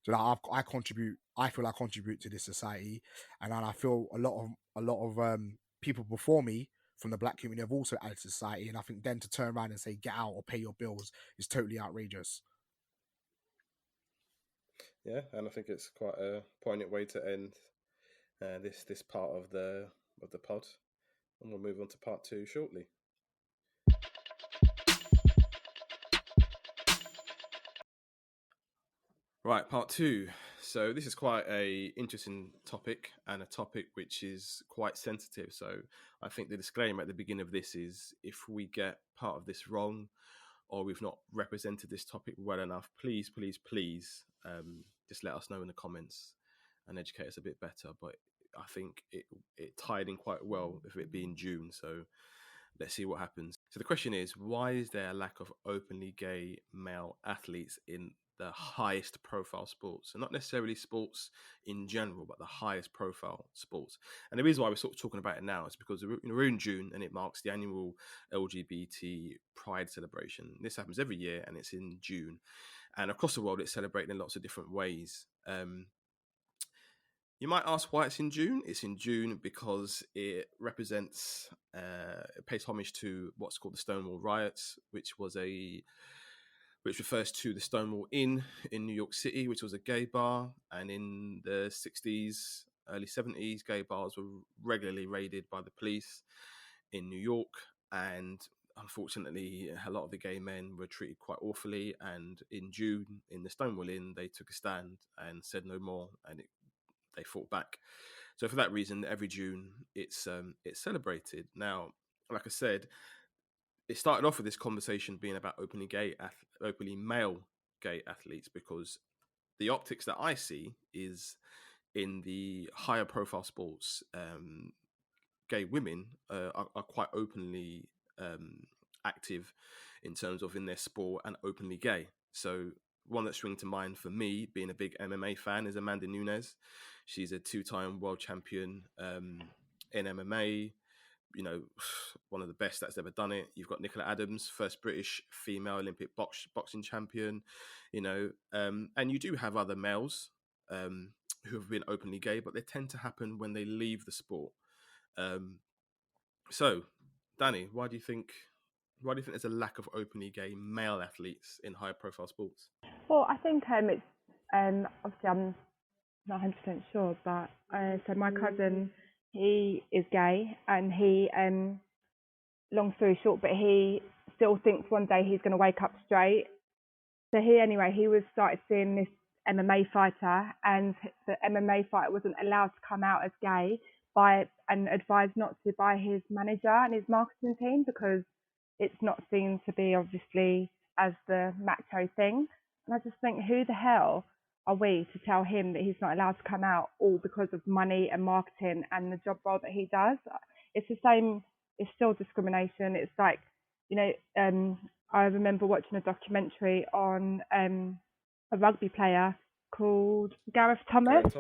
so that I contribute. I feel I contribute to this society, and I feel a lot of people before me from the black community have also added to society. And I think then to turn around and say get out or pay your bills is totally outrageous. Yeah, and I think it's quite a poignant way to end this part of the pod, and we'll move on to part 2 shortly. Right, part 2. So this is quite a interesting topic, and a topic which is quite sensitive. So I think the disclaimer at the beginning of this is, if we get part of this wrong, or we've not represented this topic well enough, please just let us know in the comments and educate us a bit better. But I think it tied in quite well with it being June. So let's see what happens. So the question is, why is there a lack of openly gay male athletes in the highest profile sports? And not necessarily sports in general, but the highest profile sports. And the reason why we're sort of talking about it now is because we're in June and it marks the annual LGBT Pride celebration. This happens every year and it's in June. And across the world, it's celebrated in lots of different ways. You might ask why it's in June. It's in June because it represents, it pays homage to what's called the Stonewall Riots, which refers to the Stonewall Inn in New York City, which was a gay bar. And in the 60s, early 70s, gay bars were regularly raided by the police in New York. And unfortunately, a lot of the gay men were treated quite awfully. And in June, in the Stonewall Inn, they took a stand and said no more. And they fought back. So for that reason, every June, it's celebrated. Now, like I said, it started off with this conversation being about openly male gay athletes, because the optics that I see is in the higher profile sports, gay women are quite openly active in terms of in their sport and openly gay. So one that's springing to mind for me, being a big MMA fan, is Amanda Nunes. She's a 2-time world champion in MMA. You know, one of the best that's ever done it. You've got Nicola Adams, first British female Olympic boxing champion. You know, and you do have other males who have been openly gay, but they tend to happen when they leave the sport. So, Danny, why do you think there's a lack of openly gay male athletes in high-profile sports? Well, I think it's obviously I'm not 100% sure, but so my cousin, he is gay, and he long story short, but he still thinks one day he's going to wake up straight. So he was started seeing this MMA fighter, and the MMA fighter wasn't allowed to come out as gay and advised not to by his manager and his marketing team, because it's not seen to be obviously as the macho thing. And I just think, who the hell are we to tell him that he's not allowed to come out, all because of money and marketing and the job role that he does? It's the same. It's still discrimination. It's like, you know, I remember watching a documentary on a rugby player called Gareth Thomas.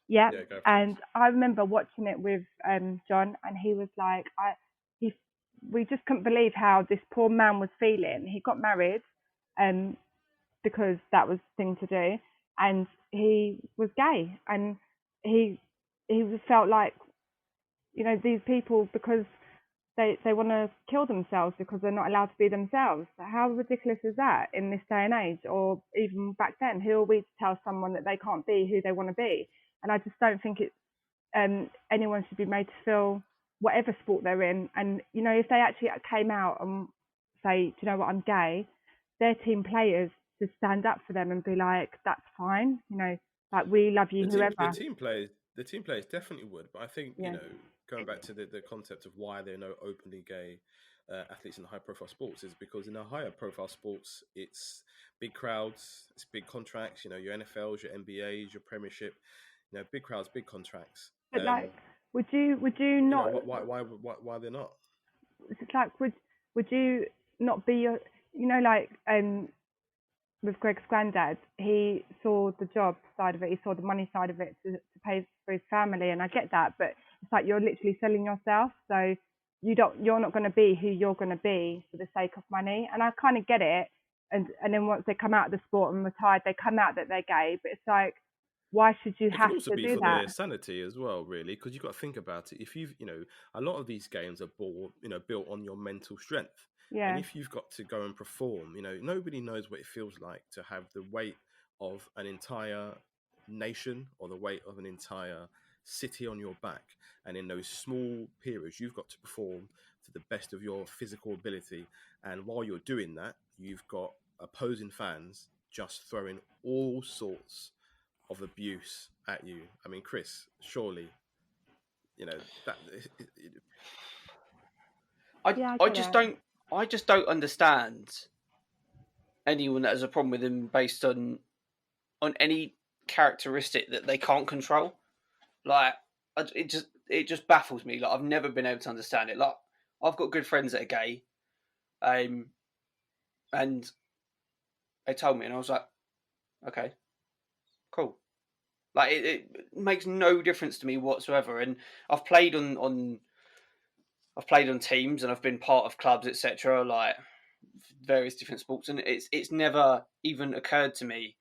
Yeah, Gareth and Thomas. I remember watching it with John, and he was like, we just couldn't believe how this poor man was feeling. He got married because that was the thing to do, and he was gay, and he felt like, you know, these people, because they want to kill themselves because they're not allowed to be themselves. How ridiculous is that in this day and age, or even back then? Who are we to tell someone that they can't be who they want to be? And I just don't think anyone should be made to feel whatever sport they're in. And, you know, if they actually came out and say, do you know what, I'm gay, their team players should stand up for them and be like, that's fine, you know, like, we love you, whoever. The team players definitely would, but I think, you know, going back to the concept of why there are no openly gay athletes in high profile sports, is because in the higher profile sports, it's big crowds, it's big contracts, you know, your NFLs, your NBAs, your Premiership, you know, big crowds, big contracts. But like, would you not? You know, why they're not? It's like, would you not be your, you know, like with Greg's granddad, he saw the job side of it, he saw the money side of it to pay for his family, and I get that, but it's like you're literally selling yourself, so you're not going to be who you're going to be for the sake of money. And I kind of get it, and then once they come out of the sport and retired, they come out that they're gay, but it's like, why should you have to do that? It could also be for their sanity as well, really, because you've got to think about it. If you've, you know, a lot of these games are built on your mental strength. Yeah. And if you've got to go and perform, you know, nobody knows what it feels like to have the weight of an entire nation or the weight of an entire city on your back. And in those small periods, you've got to perform to the best of your physical ability. And while you're doing that, you've got opposing fans just throwing all sorts of abuse at you. I mean, Chris, surely, you know, that... I just don't understand anyone that has a problem with him based on any characteristic that they can't control. Like, it just baffles me. Like, I've never been able to understand it. Like, I've got good friends that are gay, and they told me, and I was like, okay, cool. Like it makes no difference to me whatsoever. And I've played on teams, and I've been part of clubs, etc. Like various different sports, and it's never even occurred to me.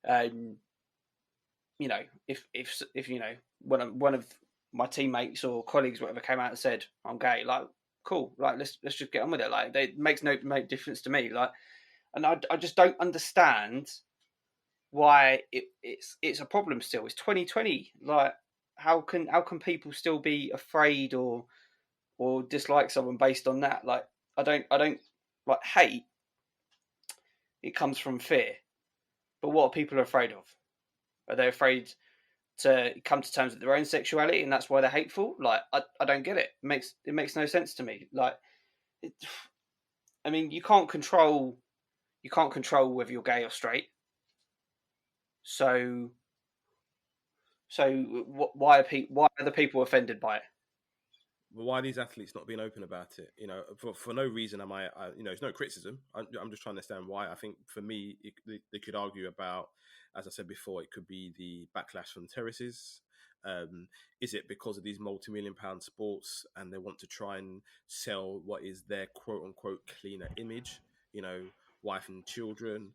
You know, if you know, one of my teammates or colleagues, whatever, came out and said I'm gay, like cool, like let's just get on with it. Like it makes no difference to me. Like, and I just don't understand why it's a problem still. It's 2020. Like how can people still be afraid or dislike someone based on that? Like I don't like hate. It comes from fear. But what are people afraid of? Are they afraid to come to terms with their own sexuality, and that's why they're hateful? Like I don't get it. It makes no sense to me. Like, I mean, you can't control whether you're gay or straight. So why are the people offended by it? But why are these athletes not being open about it? You know, for no reason am I you know, it's no criticism. I'm just trying to understand why. I think for me, they could argue about, as I said before, it could be the backlash from terraces. Is it because of these multi-million-pound sports and they want to try and sell what is their quote-unquote cleaner image? You know, wife and children.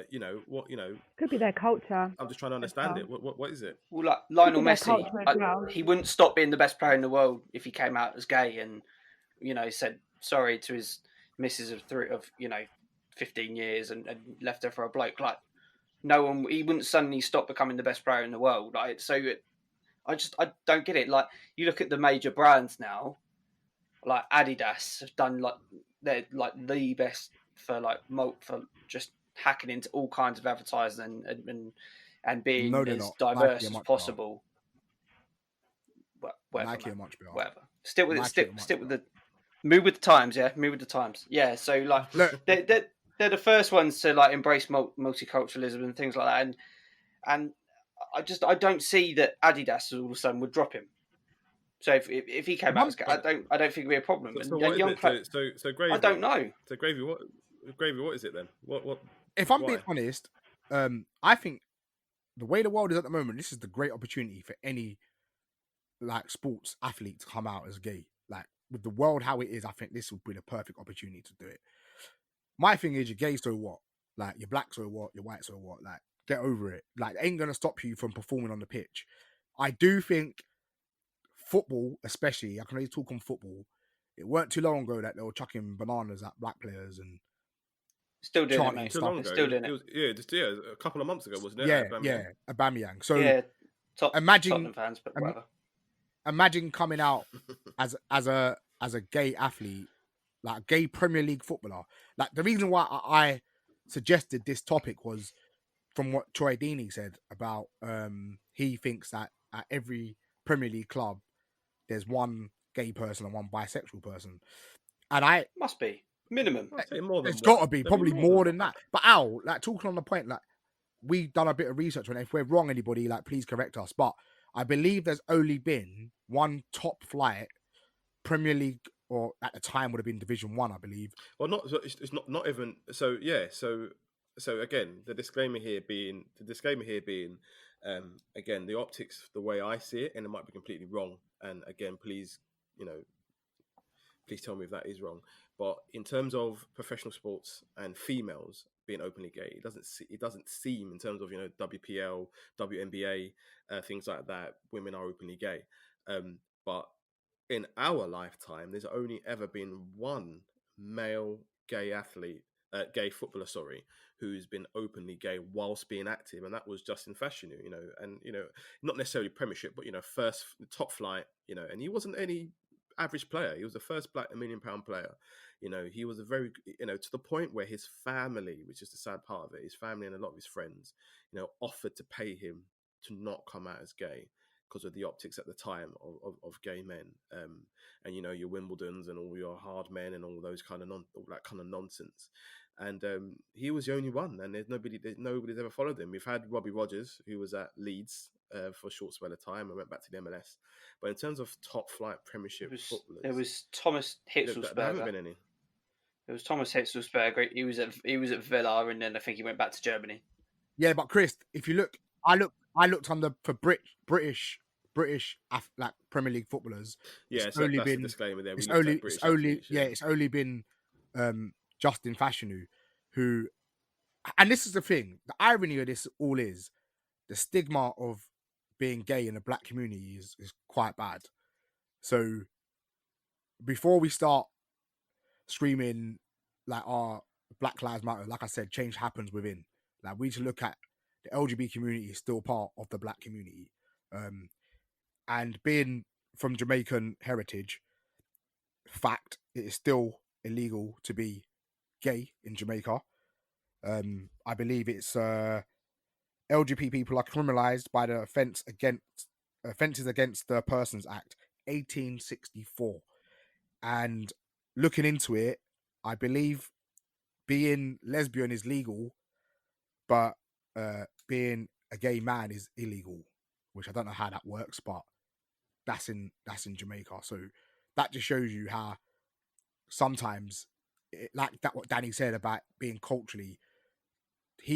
You know what? You know, Could be their culture. I'm just trying to understand it. What is it? Well, like Lionel their Messi, culture as well. he wouldn't stop being the best player in the world if he came out as gay and, you know, said sorry to his missus of 15 years and left her for a bloke. Like, no one, he wouldn't suddenly stop becoming the best player in the world. Like, so I don't get it. Like, you look at the major brands now, like Adidas have done they're like the best for for just hacking into all kinds of advertising and being No, they're as not. diverse Nike are as much possible. Whatever, Nike man. are much better. Whatever. Stick with Nike are it. much Stick with better. the move with the times. Yeah, move with the times. Yeah. So like Look, they're the first ones to like embrace multiculturalism and things like that. And I don't see that Adidas all of a sudden would drop him. So if he came out as gay, I don't think it'd be a problem. So And what is young it? players, So Gravy. I don't know. So Gravy, what is it then? What? if I'm why? being honest, I think the way the world is at the moment, this is the great opportunity for any like sports athlete to come out as gay. Like with the world how it is, I think this would be the perfect opportunity to do it. My thing is, you're gay, so what? Like you're black, so what? You're white, so what? Like get over it. Like it ain't gonna stop you from performing on the pitch. I do think football, especially, I can only talk on football. It weren't too long ago that they were chucking bananas at black players and Still doing it, chanting mate. Too long stuff. ago. Still doing it. Was a couple of months ago, wasn't it? Yeah, Aubameyang? yeah, Aubameyang. So Yeah, top imagine Tottenham fans, but whatever. imagine coming out as a gay athlete, like a gay Premier League footballer. Like the reason why I suggested this topic was from what Troy Deeney said about he thinks that at every Premier League club there's one gay person and one bisexual person, and Must be minimum. I'd say more than it's one. got to be There'd probably more than one. that. But Al, like talking on the point, like we've done a bit of research on it. If we're wrong, anybody, like please correct us. But I believe there's only been one top flight Premier League, or at the time would have been Division 1, I believe. Well, it's not even so. Yeah, so again, the disclaimer here being again, the optics, the way I see it, and it might be completely wrong. And again, please tell me if that is wrong. But in terms of professional sports and females being openly gay, it doesn't seem in terms of WPL, WNBA, things like that. Women are openly gay, but in our lifetime, there's only ever been one male gay athlete, gay footballer, who's been openly gay whilst being active, and that was Justin Fashanu, and not necessarily Premiership, but first top flight, and he wasn't any average player. He was the first black £1 million player. He was a very, to the point where his family, which is the sad part of it, his family and a lot of his friends, offered to pay him to not come out as gay, because of the optics at the time of gay men, and your Wimbledons and all your hard men and all those all that kind of nonsense. And he was the only one, and there's nobody's ever followed him. We've had Robbie Rogers, who was at Leeds, for a short spell of time. I went back to the MLS. But in terms of top flight Premiership footballers, there was Thomas Hitzlsperger. There haven't been any. There was Thomas Hitzlsperger. He was at Villa, and then I think he went back to Germany. Yeah, but Chris, if you look, I looked for British like Premier League footballers. Yeah, it's so only that's been a disclaimer there. It's only been Justin Fashanu, who, and this is the thing. The irony of this all is the stigma of being gay in the black community is quite bad. So before we start screaming like our Black Lives Matter, like I said, change happens within. Like we need to look at the LGBT community is still part of the black community. And being from Jamaican heritage, fact, it is still illegal to be gay in Jamaica. I believe it's LGBT people are criminalized by the Offences Against the Persons Act 1864. And looking into it, I believe being lesbian is legal, but being a gay man is illegal, which I don't know how that works, but that's in Jamaica. So that just shows you how sometimes, like that what Danny said about being culturally,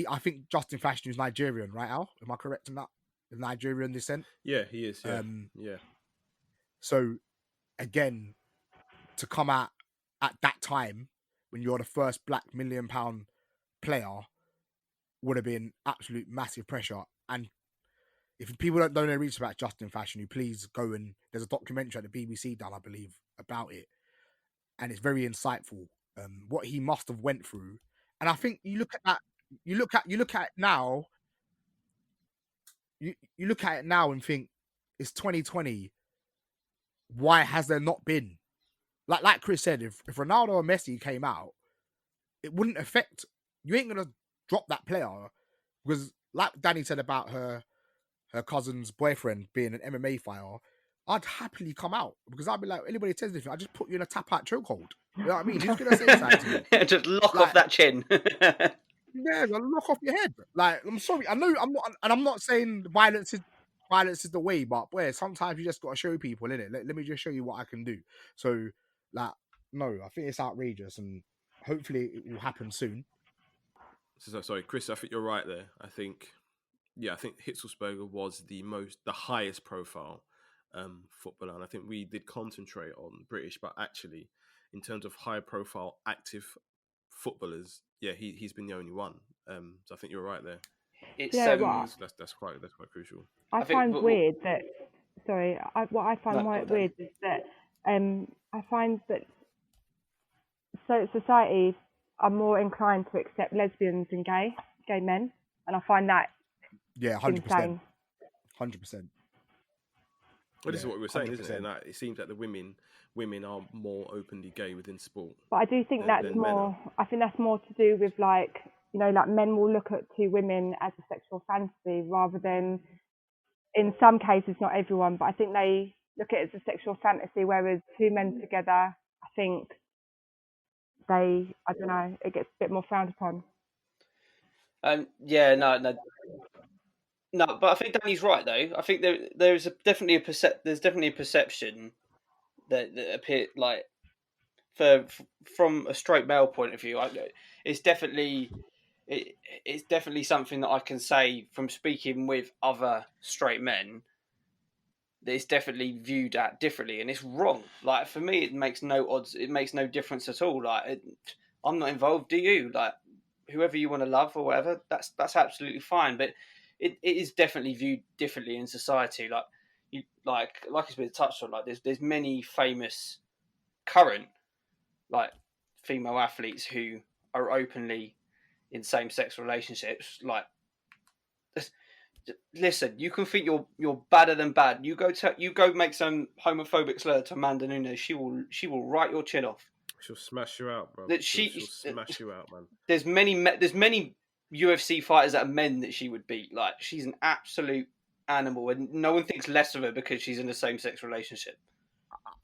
I think Justin Fashanu is Nigerian, right, Al? Am I correct in that? Nigerian descent? Yeah, he is. Yeah. Yeah. So again, to come out at that time when you're the first black £1 million player would have been absolute massive pressure. And if people don't know research about Justin Fashanu, please go and there's a documentary at the BBC done, I believe, about it, and it's very insightful. What he must have went through, and I think you look at that, you look at it now. You look at it now and think it's 2020. Why has there not been, like Chris said, if Ronaldo or Messi came out, it wouldn't affect. You ain't gonna drop that player because, like Danny said about her cousin's boyfriend being an MMA fighter, I'd happily come out because I'd be like, anybody says anything, I just put you in a tap out chokehold. You know what I mean? Who's gonna say something to you? Just lock off that chin. Yeah, lock off your head. Like, I'm sorry, I know I'm not, and I'm not saying violence is the way, but boy, sometimes you just gotta show people, innit? Let me just show you what I can do. So, like, no, I think it's outrageous, and hopefully it will happen soon. So, sorry, Chris, I think you're right there. I think Hitzlsperger was the highest profile footballer, and I think we did concentrate on British, but actually, in terms of high profile active footballers, yeah, he's been the only one. So I think you're right there. It's That's quite crucial. I find weird that. Sorry, what I find weird is that I find that society are more inclined to accept lesbians and gay men, and I find that 100%. Well, this is what we were saying, 100%. Isn't it? And it seems that the women are more openly gay within sport. But I do think that's more. I think that's more to do with like men will look at two women as a sexual fantasy rather than, in some cases, not everyone, but I think they look at it as a sexual fantasy. Whereas two men together, I think I don't know, it gets a bit more frowned upon. No, but I think Danny's right though. I think there's definitely a perception that appear like from a straight male point of view. It's definitely something that I can say from speaking with other straight men. That it's definitely viewed at differently, and it's wrong. Like for me, it makes no difference at all. Like I'm not involved. Do you? Like whoever you want to love or whatever, that's absolutely fine. But it is definitely viewed differently in society. Like it's been touched on. Like there's many famous current like female athletes who are openly in same-sex relationships. Like, listen, you can think you're badder than bad. You go make some homophobic slur to Amanda Nunes. She will write your chin off. She'll smash you out, bro. She'll smash you out, man. There's many UFC fighters that are men that she would beat. Like she's an absolute animal, and no one thinks less of her because she's in a same-sex relationship.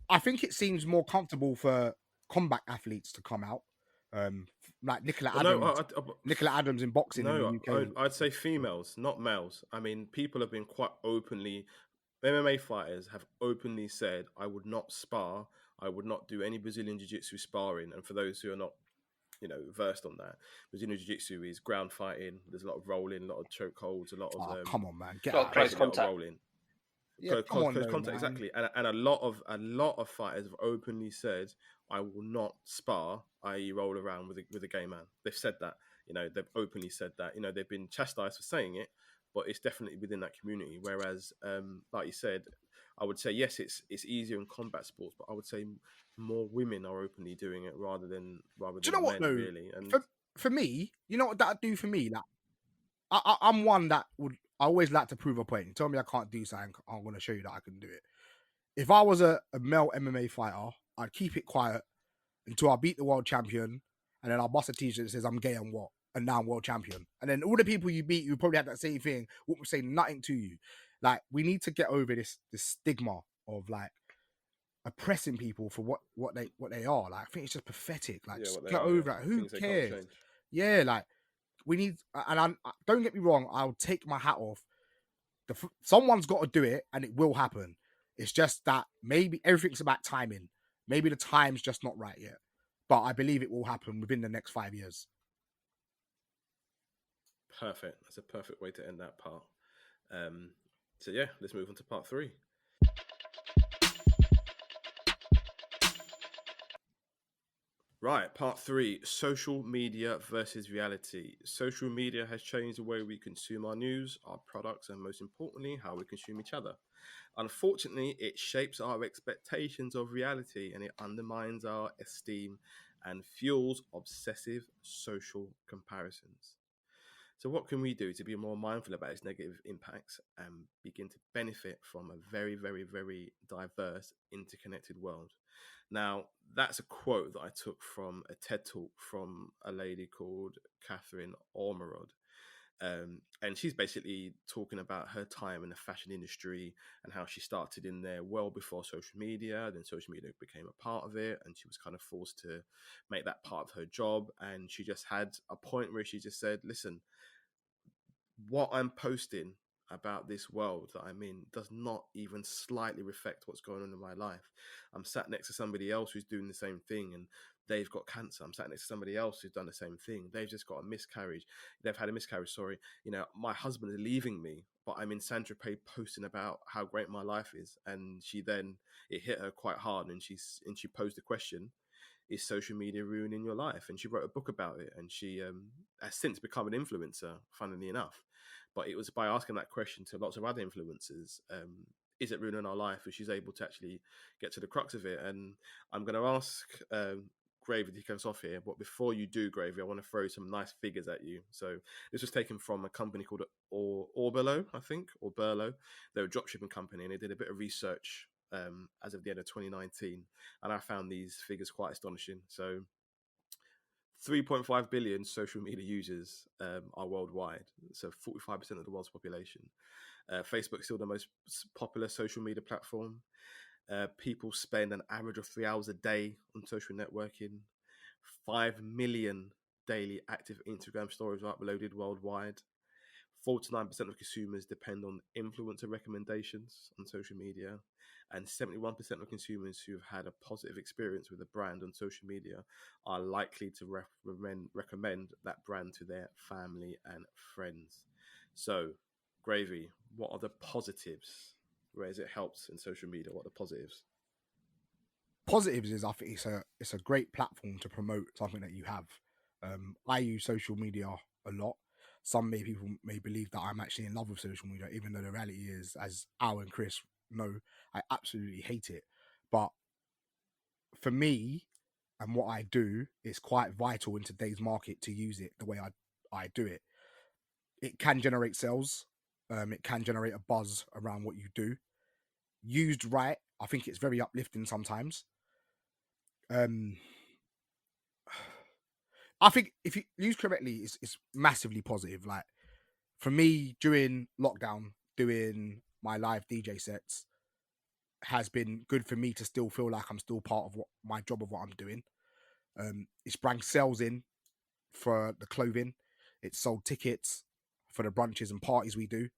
I think it seems more comfortable for combat athletes to come out. Like Nicola Well, Adams. Nicola Adams in boxing in the UK. I'd say females, not males. I mean, people have been quite openly. MMA fighters have openly said, "I would not spar. I would not do any Brazilian jiu-jitsu sparring." And for those who are not, versed on that, Brazilian jiu-jitsu is ground fighting. There's a lot of rolling, a lot of choke holds, a lot of come on, man, get Got out. close basically a lot of contact. rolling. Yeah, Close contact, exactly. And a lot of fighters have openly said, "I will not spar," i.e., roll around with a gay man. They've said that. They've openly said that. They've been chastised for saying it, but it's definitely within that community. Whereas, like you said, I would say yes, it's easier in combat sports, but I would say more women are openly doing it rather than Do you know what men, though? really. And For me, you know what that'd do for me? Like, I'm one that I always like to prove a point. You tell me I can't do something, I'm going to show you that I can do it. If I was a male MMA fighter, I'd keep it quiet until I beat the world champion, and then I'll bust a t-shirt that says I'm gay and what, and now I'm world champion. And then all the people you beat, you probably had that same thing, wouldn't say nothing to you. Like, we need to get over this stigma of like oppressing people for what they are. Like, I think it's just pathetic. Like, just get over it. Who cares? Yeah, like, we need, and I don't get me wrong, I'll take my hat off. Someone's got to do it, and it will happen. It's just that maybe everything's about timing. Maybe the time's just not right yet. But I believe it will happen within the next 5 years. Perfect. That's a perfect way to end that part. So yeah, let's move on to part 3. Right, part 3, social media versus reality. Social media has changed the way we consume our news, our products, and most importantly, how we consume each other. Unfortunately, it shapes our expectations of reality, and it undermines our esteem and fuels obsessive social comparisons. So what can we do to be more mindful about its negative impacts and begin to benefit from a very, very, very diverse, interconnected world? Now, that's a quote that I took from a TED Talk from a lady called Catherine Ormerod. And she's basically talking about her time in the fashion industry and how she started in there well before social media. Then social media became a part of it, and she was kind of forced to make that part of her job. And she just had a point where she just said, listen, what I'm posting about this world that I'm in does not even slightly reflect what's going on in my life. I'm sat next to somebody else who's doing the same thing, and they've got cancer. I'm sat next to somebody else who's done the same thing. They've just got a miscarriage. They've had a miscarriage, sorry. My husband is leaving me, but I'm in Saint-Tropez posting about how great my life is. And it hit her quite hard, and she posed the question, is social media ruining your life? And she wrote a book about it, and she has since become an influencer, funnily enough. But it was by asking that question to lots of other influencers, is it ruining our life? And she's able to actually get to the crux of it. And I'm going to ask Gravy to kick us off here. But before you do, Gravy, I want to throw some nice figures at you. So this was taken from a company called Orbelo, I think, or Burlo. They're a dropshipping company, and they did a bit of research as of the end of 2019. And I found these figures quite astonishing. So 3.5 billion social media users are worldwide, so 45% of the world's population. Facebook is still the most popular social media platform. People spend an average of 3 hours a day on social networking. 5 million daily active Instagram stories are uploaded worldwide. 49% of consumers depend on influencer recommendations on social media, and 71% of consumers who have had a positive experience with a brand on social media are likely to recommend that brand to their family and friends. So, Gravy, what are the positives? Where has it helped in social media? What are the positives? Positives is, I think it's a great platform to promote something that you have. I use social media a lot. Some people may believe that I'm actually in love with social media, even though the reality is, as Al and Chris know, I absolutely hate it. But for me and what I do, it's quite vital in today's market to use it the way I do it. It can generate sales. It can generate a buzz around what you do. Used right, I think it's very uplifting sometimes. I think if you use correctly, it's massively positive. Like, for me, during lockdown, doing my live DJ sets has been good for me to still feel like I'm still part of my job of what I'm doing. It's sprang sales in for the clothing. It's sold tickets for the brunches and parties we do.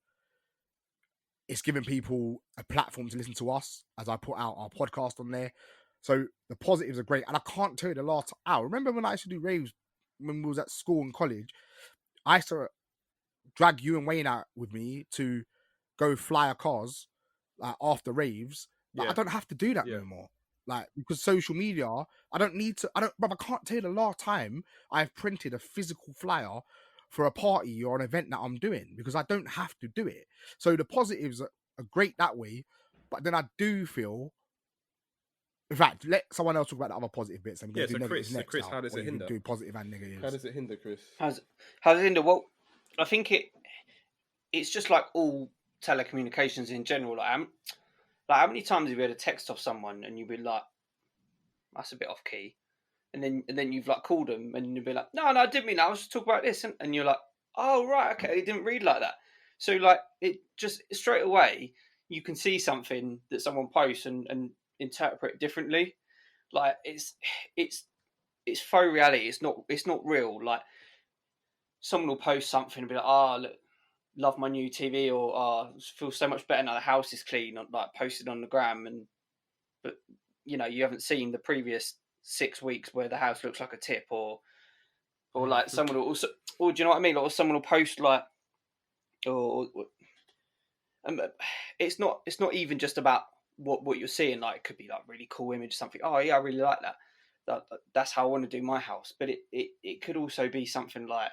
It's giving people a platform to listen to us as I put out our podcast on there. So the positives are great. And I can't tell you the last hour. Remember when I used to do raves when we was at school and college? I used to drag you and Wayne out with me to go fly cars like after raves. Like, I don't have to do that no more. Like, because social media, I can't tell you the last time I've printed a physical flyer for a party or an event that I'm doing, because I don't have to do it. So the positives are great that way, but then I do feel, in fact, let someone else talk about the other positive bits. I'm going to do negatives next. Chris, how does it hinder? Do positive and negatives. How does it hinder, Chris? How does it hinder? Well, I think it's just like all telecommunications in general. Like how many times have you had a text off someone and you've been like, that's a bit off key, and then you've like called them and you'll be like, no, I didn't mean that. I was just talking about this, and you're like, oh right, okay, it didn't read like that. So like it just straight away you can see something that someone posts and interpret it differently. Like it's faux reality. It's not real. Like someone will post something and be like, look, love my new TV, or feel so much better now the house is clean, like posted on the gram, but you know, you haven't seen the previous 6 weeks where the house looks like a tip, or like someone will also, or do you know what I mean? Or someone will post like, it's not even just about what you're seeing. Like it could be like really cool image, something. Oh yeah, I really like that. That's how I want to do my house. But it could also be something like,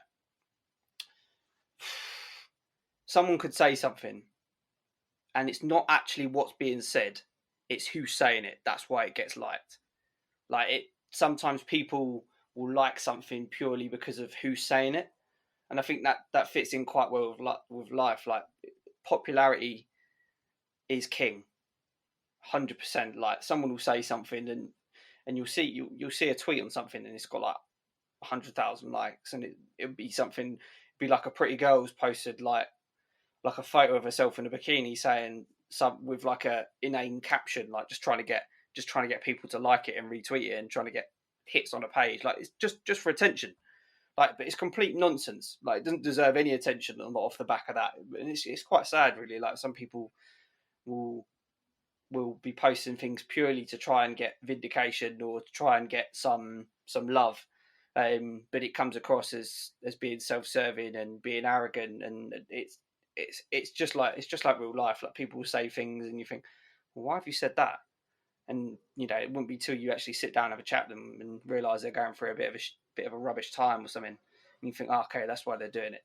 someone could say something and it's not actually what's being said, it's who's saying it. That's why it gets liked. Like sometimes people will like something purely because of who's saying it, and I think that fits in quite well with life. Like popularity is king, 100%. Like someone will say something and you'll see a tweet on something and it's got like 100,000 likes, and it'll be something, be like a pretty girl's posted like a photo of herself in a bikini saying some with like a inane caption, like just trying to get people to like it and retweet it and trying to get hits on a page. Like it's just for attention. Like, but it's complete nonsense. Like it doesn't deserve any attention off the back of that. And it's quite sad, really. Like some people will be posting things purely to try and get vindication or to try and get some love. But it comes across as being self-serving and being arrogant, and it's just like real life. Like people will say things and you think, well, why have you said that? And you know, it wouldn't be till you actually sit down and have a chat with them and realise they're going through a bit of a rubbish time or something, and you think, okay, that's why they're doing it.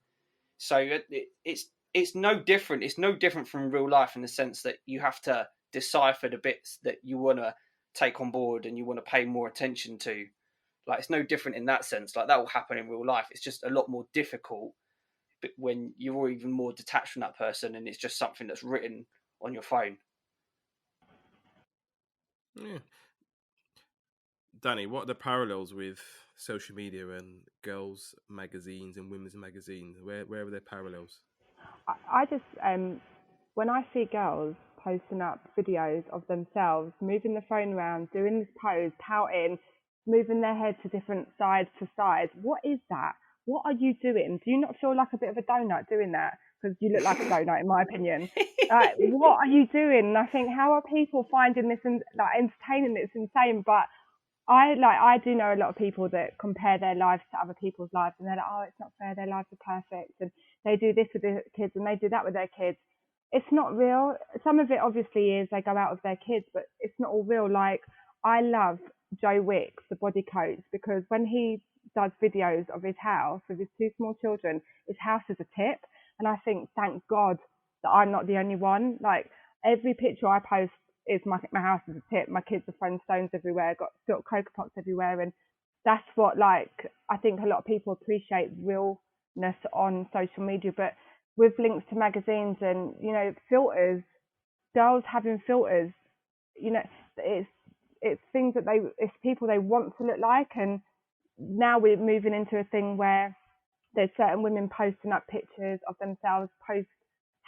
So it's no different. It's no different from real life in the sense that you have to decipher the bits that you want to take on board and you want to pay more attention to. Like it's no different in that sense. Like that will happen in real life. It's just a lot more difficult when you're even more detached from that person and it's just something that's written on your phone. Yeah. Danny, what are the parallels with social media and girls' magazines and women's magazines? Where are their parallels? I just, when I see girls posting up videos of themselves, moving the phone around, doing this pose, pouting, moving their head to different sides to sides, what is that? What are you doing? Do you not feel like a bit of a donut doing that? Because you look like a donut, in my opinion. What are you doing? And I think, how are people finding this and like entertaining? It's insane. But I do know a lot of people that compare their lives to other people's lives, and they're like, oh, it's not fair. Their lives are perfect, and they do this with their kids, and they do that with their kids. It's not real. Some of it obviously is they go out with their kids, but it's not all real. Like I love Joe Wicks, the body coach, because when he does videos of his house with his 2 small children, his house is a tip, and I think thank God that I'm not the only one. Like every picture I post is my house is a tip. My kids are throwing stones everywhere, got silk cocoa pots everywhere, and that's what like I think a lot of people appreciate realness on social media. But with links to magazines and filters, girls having filters, it's things that it's people they want to look like, and now we're moving into a thing where there's certain women posting up pictures of themselves post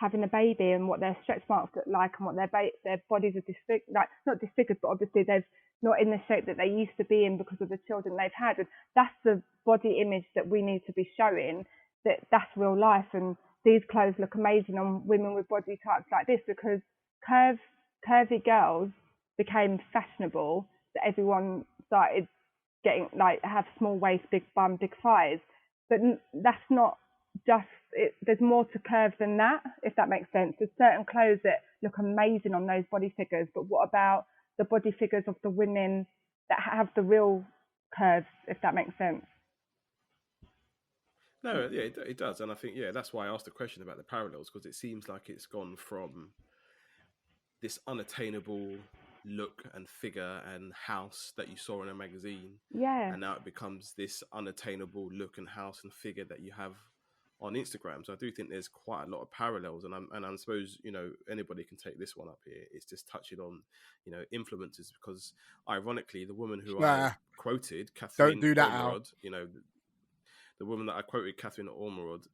having a baby and what their stretch marks look like and what their bodies are disfigured, like not disfigured, but obviously they're not in the shape that they used to be in because of the children they've had. And that's the body image that we need to be showing, that's real life. And these clothes look amazing on women with body types like this, because curvy girls became fashionable, that everyone started getting, like, have small waist, big bum, big thighs. But that's not just it. There's more to curve than that, if that makes sense. There's certain clothes that look amazing on those body figures, but what about the body figures of the women that have the real curves, if that makes sense? No, yeah, it does. And I think, that's why I asked the question about the parallels, because it seems like it's gone from this unattainable look and figure and house that you saw in a magazine. Yeah. And now it becomes this unattainable look and house and figure that you have on Instagram. So I do think there's quite a lot of parallels. And I suppose, anybody can take this one up here. It's just touching on, influencers, because ironically, the woman who I quoted, Catherine Ormerod, the woman that I quoted, Catherine Ormerod,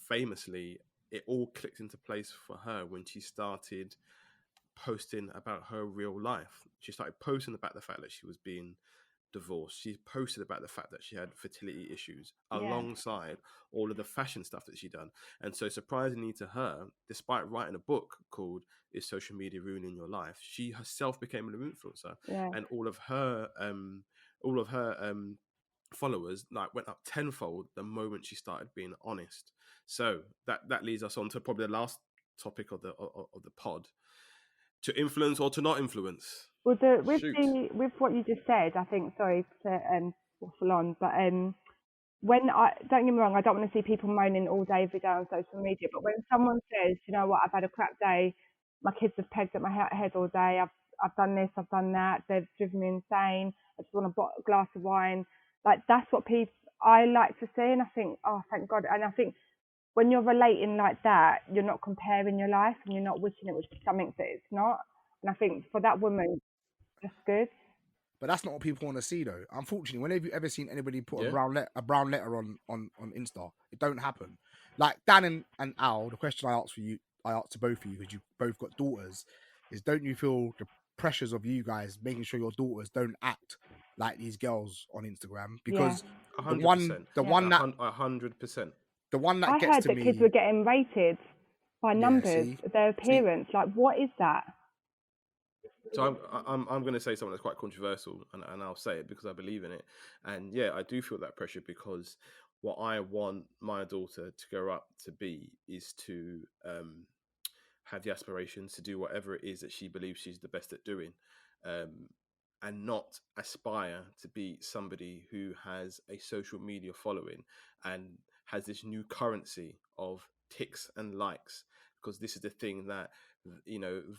famously, it all clicked into place for her when she started posting about her real life. She started posting about the fact that she was being divorced. She posted about the fact that she had fertility issues alongside all of the fashion stuff that she'd done. And so surprisingly to her, despite writing a book called Is Social Media Ruining Your Life, she herself became an influencer. Yeah. And all of her followers went up tenfold the moment she started being honest. So that leads us on to probably the last topic of the pod: to influence or to not influence. Well, with what you just said, I think, sorry to waffle on, but when don't get me wrong, I don't want to see people moaning all day every day on social media, but when someone says, you know what, I've had a crap day, my kids have pegged at my head all day, I've done this, I've done that, they've driven me insane, I just want a glass of wine, like, that's what I like to see. And I think, oh, thank God. And I think when you're relating like that, you're not comparing your life and you're not wishing it was something that it's not. And I think for that woman, that's good. But that's not what people want to see, though. Unfortunately, when have you ever seen anybody put a brown letter on Insta? It don't happen. Like Dan and Al, the question I asked to both of you, because you both got daughters, is don't you feel the pressures of you guys making sure your daughters don't act like these girls on Instagram? Because 100%. the one that 100%. The one that I gets heard to that me, kids were getting rated by numbers, their appearance. Like, what is that? So I'm going to say something that's quite controversial, and I'll say it because I believe in it. And I do feel that pressure, because what I want my daughter to grow up to be is to have the aspirations to do whatever it is that she believes she's the best at doing, and not aspire to be somebody who has a social media following and has this new currency of ticks and likes, because this is the thing that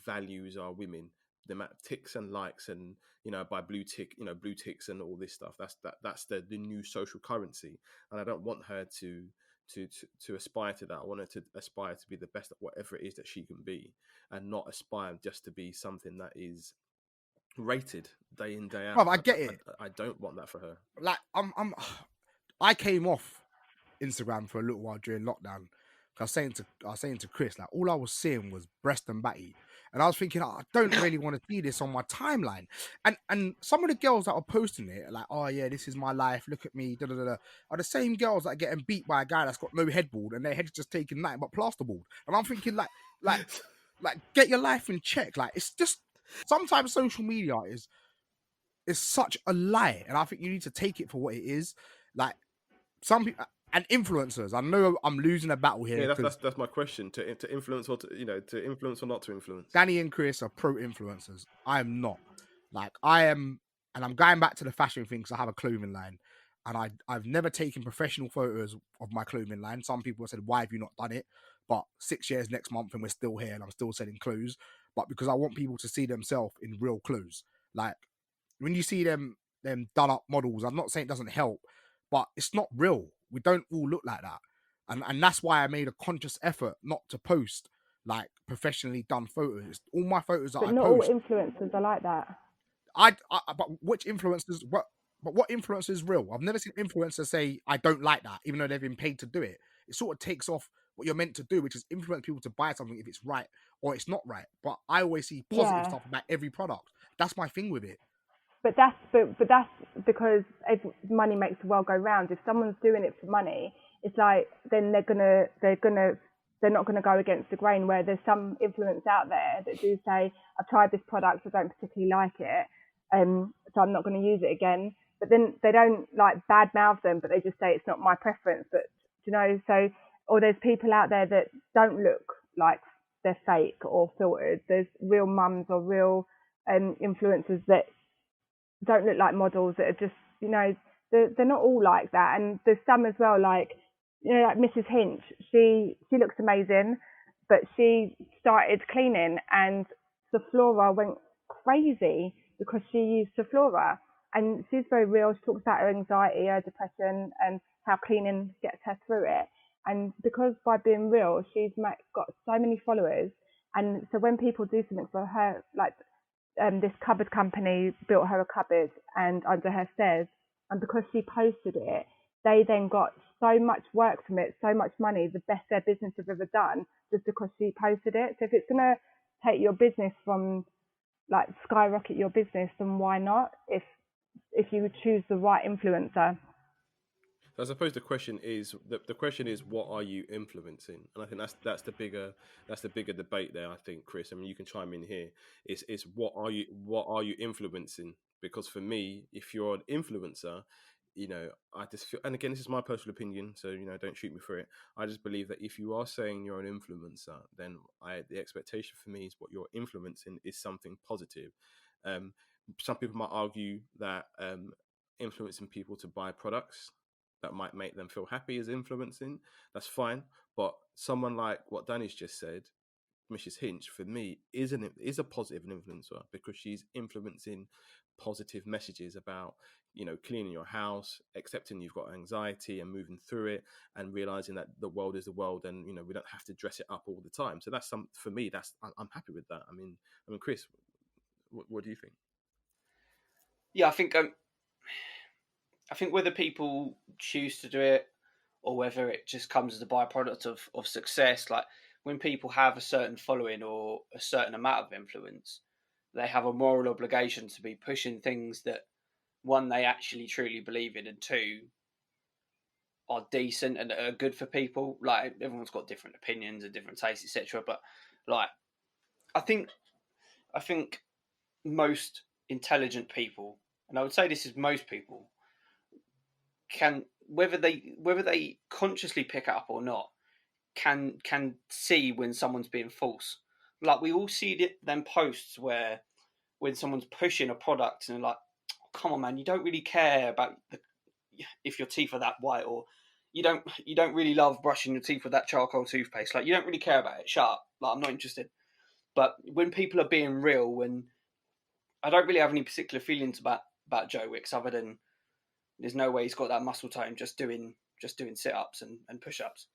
values our women. The amount of ticks and likes, and by blue ticks and all this stuff. That's the new social currency, and I don't want her to aspire to that. I want her to aspire to be the best at whatever it is that she can be, and not aspire just to be something that is rated day in, day out. Well, I get it. I don't want that for her. Like I came off Instagram for a little while during lockdown. I was saying to Chris, like, all I was seeing was breast and batty. And I was thinking, I don't really want to see this on my timeline. And some of the girls that are posting it, like, oh yeah, this is my life, look at me, are the same girls that are getting beat by a guy that's got no headboard and their head's just taking nothing but plasterboard. And I'm thinking, like, get your life in check. Like, it's just, sometimes social media is such a lie. And I think you need to take it for what it is. Like, some people... And influencers, I know I'm losing a battle here. Yeah, that's my question. To influence or to influence or not to influence. Danny and Chris are pro influencers. I am not. Like, I am, and I'm going back to the fashion thing because I have a clothing line, and I've never taken professional photos of my clothing line. Some people have said, "Why have you not done it?" But 6 years next month, and we're still here, and I'm still selling clothes. But because I want people to see themselves in real clothes. Like, when you see them done up models, I'm not saying it doesn't help, but it's not real. We don't all look like that. And that's why I made a conscious effort not to post like professionally done photos. All my photos that I post. But not all influencers are like that. But which influencers, what influencer is real? I've never seen influencers say, I don't like that, even though they've been paid to do it. It sort of takes off what you're meant to do, which is influence people to buy something if it's right or it's not right. But I always see positive stuff about every product. That's my thing with it. But that's because money makes the world go round. If someone's doing it for money, it's like then they're not gonna go against the grain. Where there's some influence out there that do say, I've tried this product, I don't particularly like it, so I'm not going to use it again. But then they don't like badmouth them, but they just say it's not my preference. But you know, so or there's people out there that don't look like they're fake or filtered. There's real mums or real influencers that don't look like models that are just, you know, they're not all like that. And there's some as well, like, you know, like Mrs. Hinch, she looks amazing, but she started cleaning and Sephora went crazy because she used Sephora. And she's very real. She talks about her anxiety, her depression, and how cleaning gets her through it. And because by being real, she's got so many followers. And so when people do something for her, like this cupboard company built her a cupboard and under her stairs, and because she posted it, they then got so much work from it, so much money, the best their business have ever done, just because she posted it. So if it's going to take your business from, like, skyrocket your business, then why not? If you choose the right influencer. I suppose the question is what are you influencing? And I think that's the bigger debate there. I think, Chris, I mean, you can chime in here. It's what are you influencing? Because for me, if you're an influencer, you know, I just feel, and again, this is my personal opinion, so, you know, don't shoot me for it. I just believe that if you are saying you're an influencer, then the expectation for me is what you're influencing is something positive. Some people might argue that influencing people to buy products that might make them feel happy is influencing. That's fine. But someone like what Danny's just said, Mrs. Hinch, for me, is a positive influencer because she's influencing positive messages about, you know, cleaning your house, accepting you've got anxiety and moving through it, and realizing that the world is the world, and, you know, we don't have to dress it up all the time. So that's for me. I'm happy with that. I mean, Chris, what do you think? Yeah, I think whether people choose to do it or whether it just comes as a byproduct of success, like when people have a certain following or a certain amount of influence, they have a moral obligation to be pushing things that, one, they actually truly believe in, and two, are decent and are good for people. Like, everyone's got different opinions and different tastes, etc. But like, I think most intelligent people, and I would say this is most people, can, whether they consciously pick it up or not, can see when someone's being false. Like, we all see them posts where when someone's pushing a product and they're like, oh, come on man, you don't really care about if your teeth are that white, or you don't really love brushing your teeth with that charcoal toothpaste. Like, you don't really care about it. Shut up. Like, I'm not interested. But when people are being real, when I don't really have any particular feelings about Joe Wicks other than there's no way he's got that muscle tone just doing sit-ups and push-ups.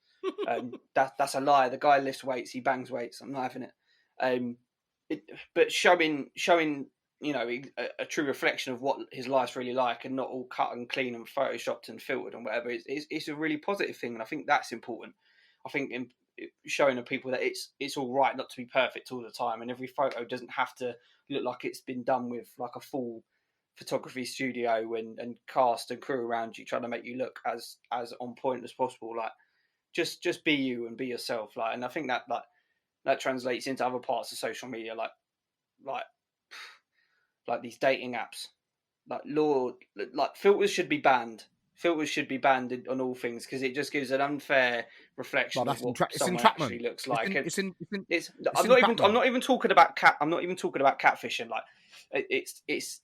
That's a lie. The guy lifts weights, he bangs weights. I'm not having it. But showing you know, a true reflection of what his life's really like, and not all cut and clean and photoshopped and filtered and whatever, it's a really positive thing, and I think that's important. I think in showing the people that it's all right not to be perfect all the time, and every photo doesn't have to look like it's been done with like a full photography studio and cast and crew around you trying to make you look as on point as possible. Like, just be you and be yourself. Like, and I think that translates into other parts of social media, like these dating apps. Like filters should be banned. Filters should be banned on all things, because it just gives an unfair reflection of what someone actually looks like. I'm not even talking about catfishing. Like, it's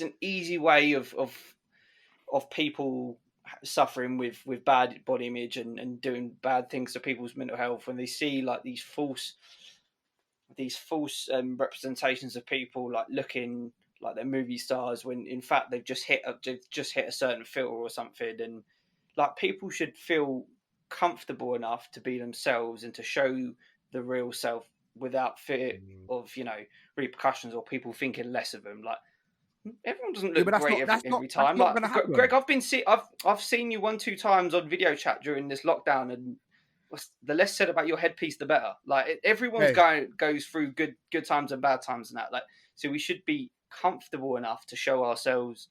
an easy way of people suffering with bad body image and doing bad things to people's mental health when they see like these false representations of people like looking like they're movie stars, when in fact they've just hit a certain filter or something. And like, people should feel comfortable enough to be themselves and to show the real self without fear of, you know, repercussions or people thinking less of them. Like, everyone doesn't look great every time. Like, Greg, I've seen you 1-2 times on video chat during this lockdown, and the less said about your headpiece, the better. Like everyone's goes through good times and bad times and that. Like, so we should be comfortable enough to show ourselves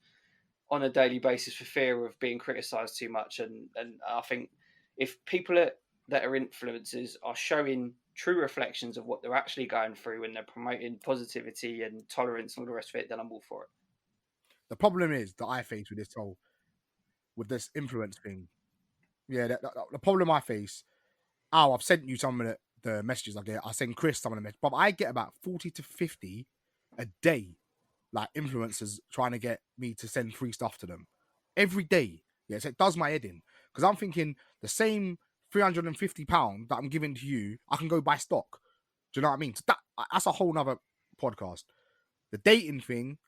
on a daily basis for fear of being criticised too much. And I think if people that are influencers are showing true reflections of what they're actually going through and they're promoting positivity and tolerance and all the rest of it, then I'm all for it. The problem is that I face with this influence thing. Yeah, the problem I face. I've sent you some of the messages I get. I send Chris some of the messages, but I get about 40 to 50 a day, like influencers trying to get me to send free stuff to them every day. Yeah, so it does my head in because I'm thinking the same £350 that I'm giving to you, I can go buy stock. Do you know what I mean? So that's a whole nother podcast. The dating thing,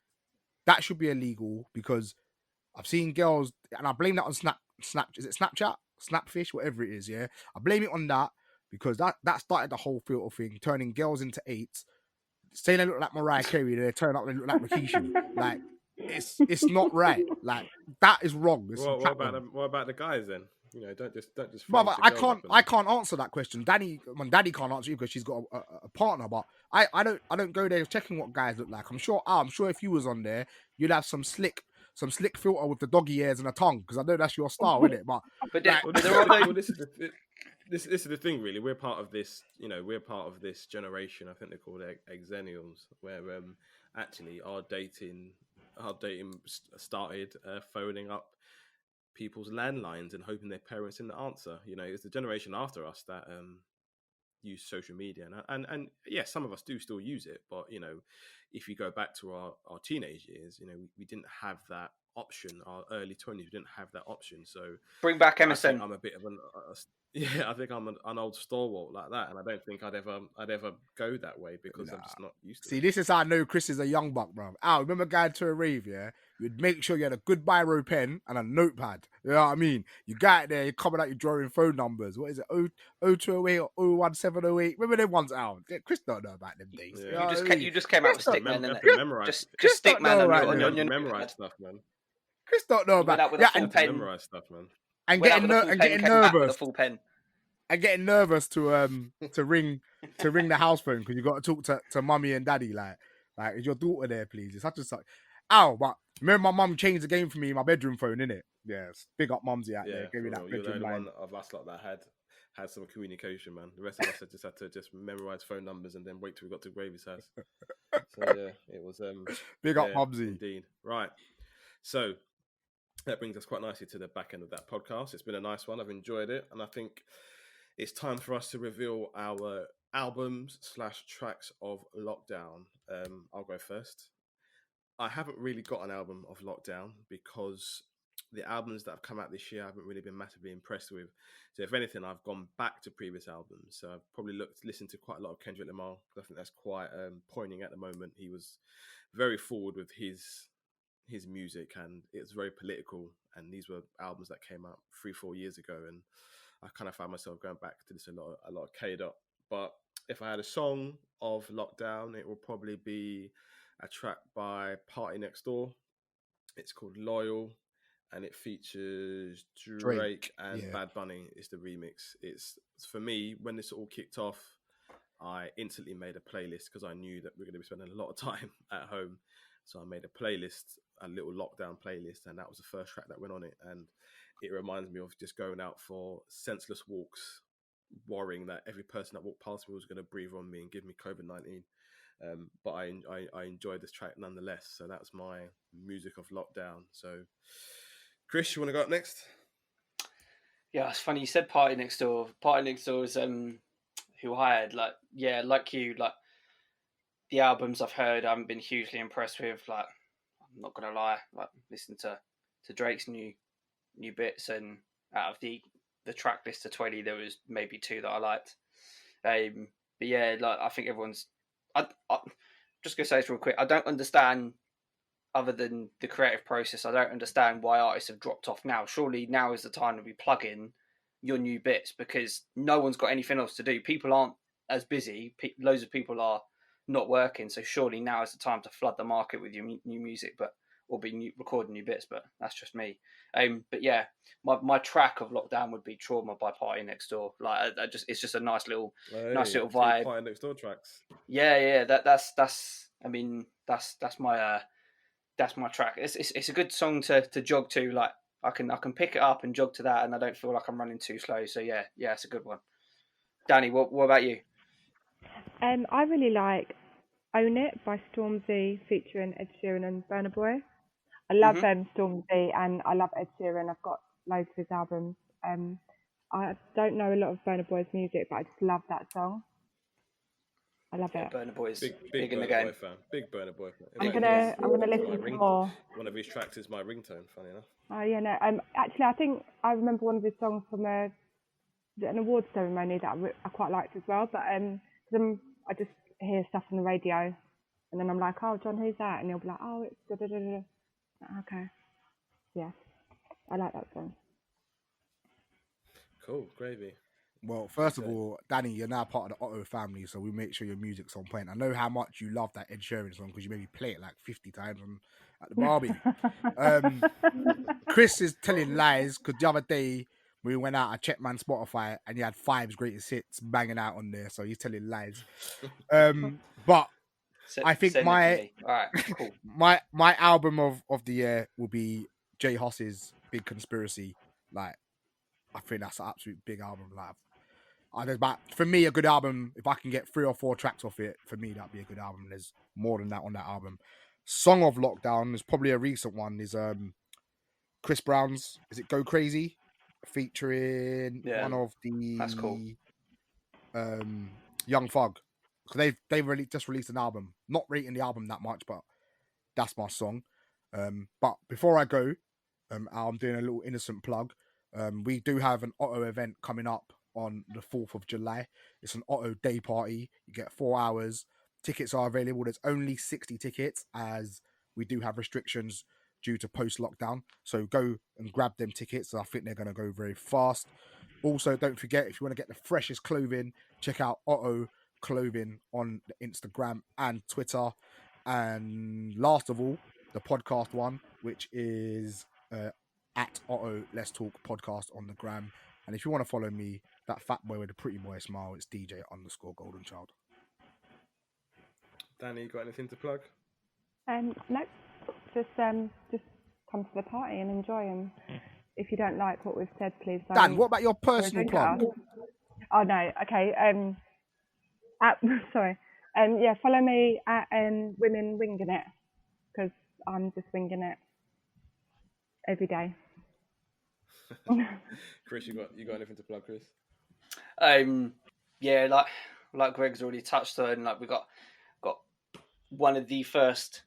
that should be illegal because I've seen girls, and I blame that on Snap. Is it Snapchat? Snapfish, whatever it is, yeah. I blame it on that because that started the whole filter thing, turning girls into eights, saying they look like Mariah Carey, they turn up and they look like Rikishi. Like it's not right. Like that is wrong. What about the guys then? You know, don't just. But I can't answer that question. Daddy can't answer you because she's got a partner. But I don't go there checking what guys look like. I'm sure if you was on there, you'd have some slick filter with the doggy ears and a tongue because I know that's your style, isn't it? But this is the thing, really. We're part of this. You know, we're part of this generation. I think they're called Xennials, where actually our dating started phoning up people's landlines and hoping their parents didn't answer. You know, it's the generation after us that use social media, and yes, some of us do still use it, but you know, if you go back to our teenage years, you know, we didn't have that option. Our early 20s, we didn't have that option. So bring back MSN. I'm a bit of I think I'm an old stalwart like that, and I don't think I'd ever go that way because I'm just not used to it. See, this is how I know Chris is a young buck, bro. Remember going to a rave, yeah? You'd make sure you had a good biro pen and a notepad. You know what I mean? You got it there, you're coming out, you're drawing phone numbers. What is it? 0208 or 01708? Remember them ones out? Chris don't know about them days. Yeah. You just came out with Stickman, innit? Just Stickman on your memorize stuff, man. Chris don't know about and memorize stuff, man. And getting nervous. Full pen. And getting nervous to ring the house phone because you got to talk to mummy and daddy. Like, is your daughter there, please? It's such and such. But remember my mum changed the game for me, my bedroom phone, innit? Yes. Big up Mumsy out there. Give me that bedroom you're the line. One of us lot that had some communication, man. The rest of us had to memorize phone numbers and then wait till we got to Gravy's house. So yeah, it was big up Mumsy. Indeed. Right. So that brings us quite nicely to the back end of that podcast. It's been a nice one. I've enjoyed it, and I think it's time for us to reveal our albums / tracks of lockdown. I'll go first. I haven't really got an album of lockdown because the albums that have come out this year I haven't really been massively impressed with. So if anything, I've gone back to previous albums. So I've probably listened to quite a lot of Kendrick Lamar. I think that's quite poignant at the moment. He was very forward with his music, and it's very political. And these were albums that came out 3-4 years ago, and I kind of found myself going back to this a lot of K-Dot. But if I had a song of lockdown, it will probably be a track by Party Next Door. It's called Loyal, and it features Drake and Bad Bunny. It's the remix. It's for me, when this all kicked off, I instantly made a playlist because I knew that we were going to be spending a lot of time at home. So I made a playlist, a little lockdown playlist, and that was the first track that went on it. And it reminds me of just going out for senseless walks, worrying that every person that walked past me was going to breathe on me and give me COVID-19. But I enjoyed this track nonetheless. So that's my music of lockdown. So, Chris, you want to go up next? Yeah, it's funny you said Party Next Door. Party Next Door is who I had. Like you, like the albums I've heard, I haven't been hugely impressed with. Like, I'm not gonna lie. Like, listen to Drake's new bits, and out of the track list of 20, there was maybe 2 that I liked. But yeah, like I think everyone's. I'm just gonna say this real quick. I don't understand, other than the creative process, I don't understand why artists have dropped off now. Surely now is the time to be plugging your new bits because no one's got anything else to do. People aren't as busy. Loads of people are not working, so surely now is the time to flood the market with your new music. But or be recording new bits, but that's just me. But yeah, my track of lockdown would be Trauma by Party Next Door. Like, it's just a nice little vibe. Party Next Door tracks. Yeah. That's my track. It's a good song to jog to. Like, I can pick it up and jog to that, and I don't feel like I'm running too slow. So yeah, it's a good one. Danny, what about you? I really like Own It by Stormzy featuring Ed Sheeran and Burna Boy. I love Stormzy and I love Ed Sheeran. I've got loads of his albums. I don't know a lot of Burna Boy's music, but I just love that song. I love it. Burna Boy's big in the Burna game. Boy fan. Big Burna Boy fan. I'm gonna listen to more. One of his tracks is my ringtone. Funny enough. Oh yeah, no. Actually, I think I remember one of his songs from an awards ceremony that I quite liked as well. But I just hear stuff on the radio, and then I'm like, oh, John, who's that? And he'll be like, oh, it's da da da da. Okay. Yeah, I like that song. Cool, gravy. Well, first of all, Danny, you're now part of the Otto family, so we make sure your music's on point. I know how much you love that Ed Sheeran song because you maybe play it like 50 times at the barbie. Chris is telling lies because the other day when we went out, I checked man Spotify and he had 5's greatest hits banging out on there, so he's telling lies. But I think all right, cool. my album of the year will be Jay Huss's Big Conspiracy. Like, I think that's an absolute big album. Like, for me, a good album, if I can get 3 or 4 tracks off it, for me, that'd be a good album. There's more than that on that album. Song of Lockdown is probably a recent one. Is Chris Brown's, is it Go Crazy? Featuring one of the... That's cool. Young Thug. Because they've just released an album. Not rating the album that much, but that's my song. But before I go, I'm doing a little innocent plug. We do have an Otto event coming up on the 4th of July. It's an Otto day party. You get 4 hours. Tickets are available. There's only 60 tickets as we do have restrictions due to post-lockdown. So go and grab them tickets. I think they're going to go very fast. Also, don't forget, if you want to get the freshest clothing, check out Otto Clothing on the Instagram and Twitter. And last of all, the podcast one, which is at Otto Let's Talk Podcast on the gram. And if you want to follow me, that fat boy with a pretty boy smile, it's DJ_Golden Child. Danny, you got anything to plug? No, just come to the party and enjoy. And if you don't like what we've said, please don't. Dan, what about your personal plug? Oh no, okay. Sorry. Yeah, follow me at Women Winging It because I'm just winging it every day. Chris, you got anything to plug, Chris? Yeah, like Greg's already touched on, like we got one of the first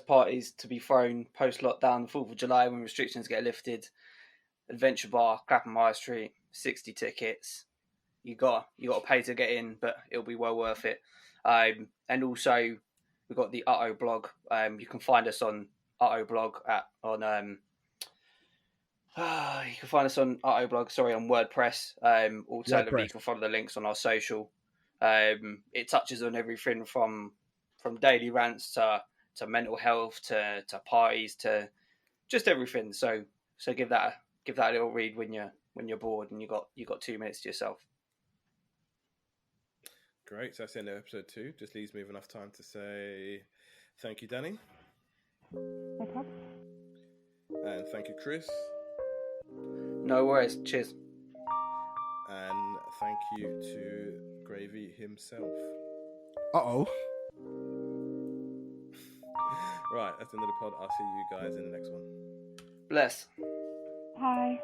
parties to be thrown post lockdown, the 4th of July when restrictions get lifted. Adventure Bar, Clapham High Street, 60 tickets. You got to pay to get in, but it'll be well worth it. And also we've got the Utto blog. You can find us on Utto blog you can find us on Utto blog, on WordPress. Alternatively, you can follow the links on our social. It touches on everything from daily rants to mental health to parties to just everything. So give that a little read when you're bored and you got 2 minutes to yourself. Great. So that's the end of episode 2. Just leaves me with enough time to say thank you, Danny. No problem. And thank you, Chris. No worries. Cheers. And thank you to Gravy himself. Uh-oh. Right, that's the end of the pod. I'll see you guys in the next one. Bless. Bye.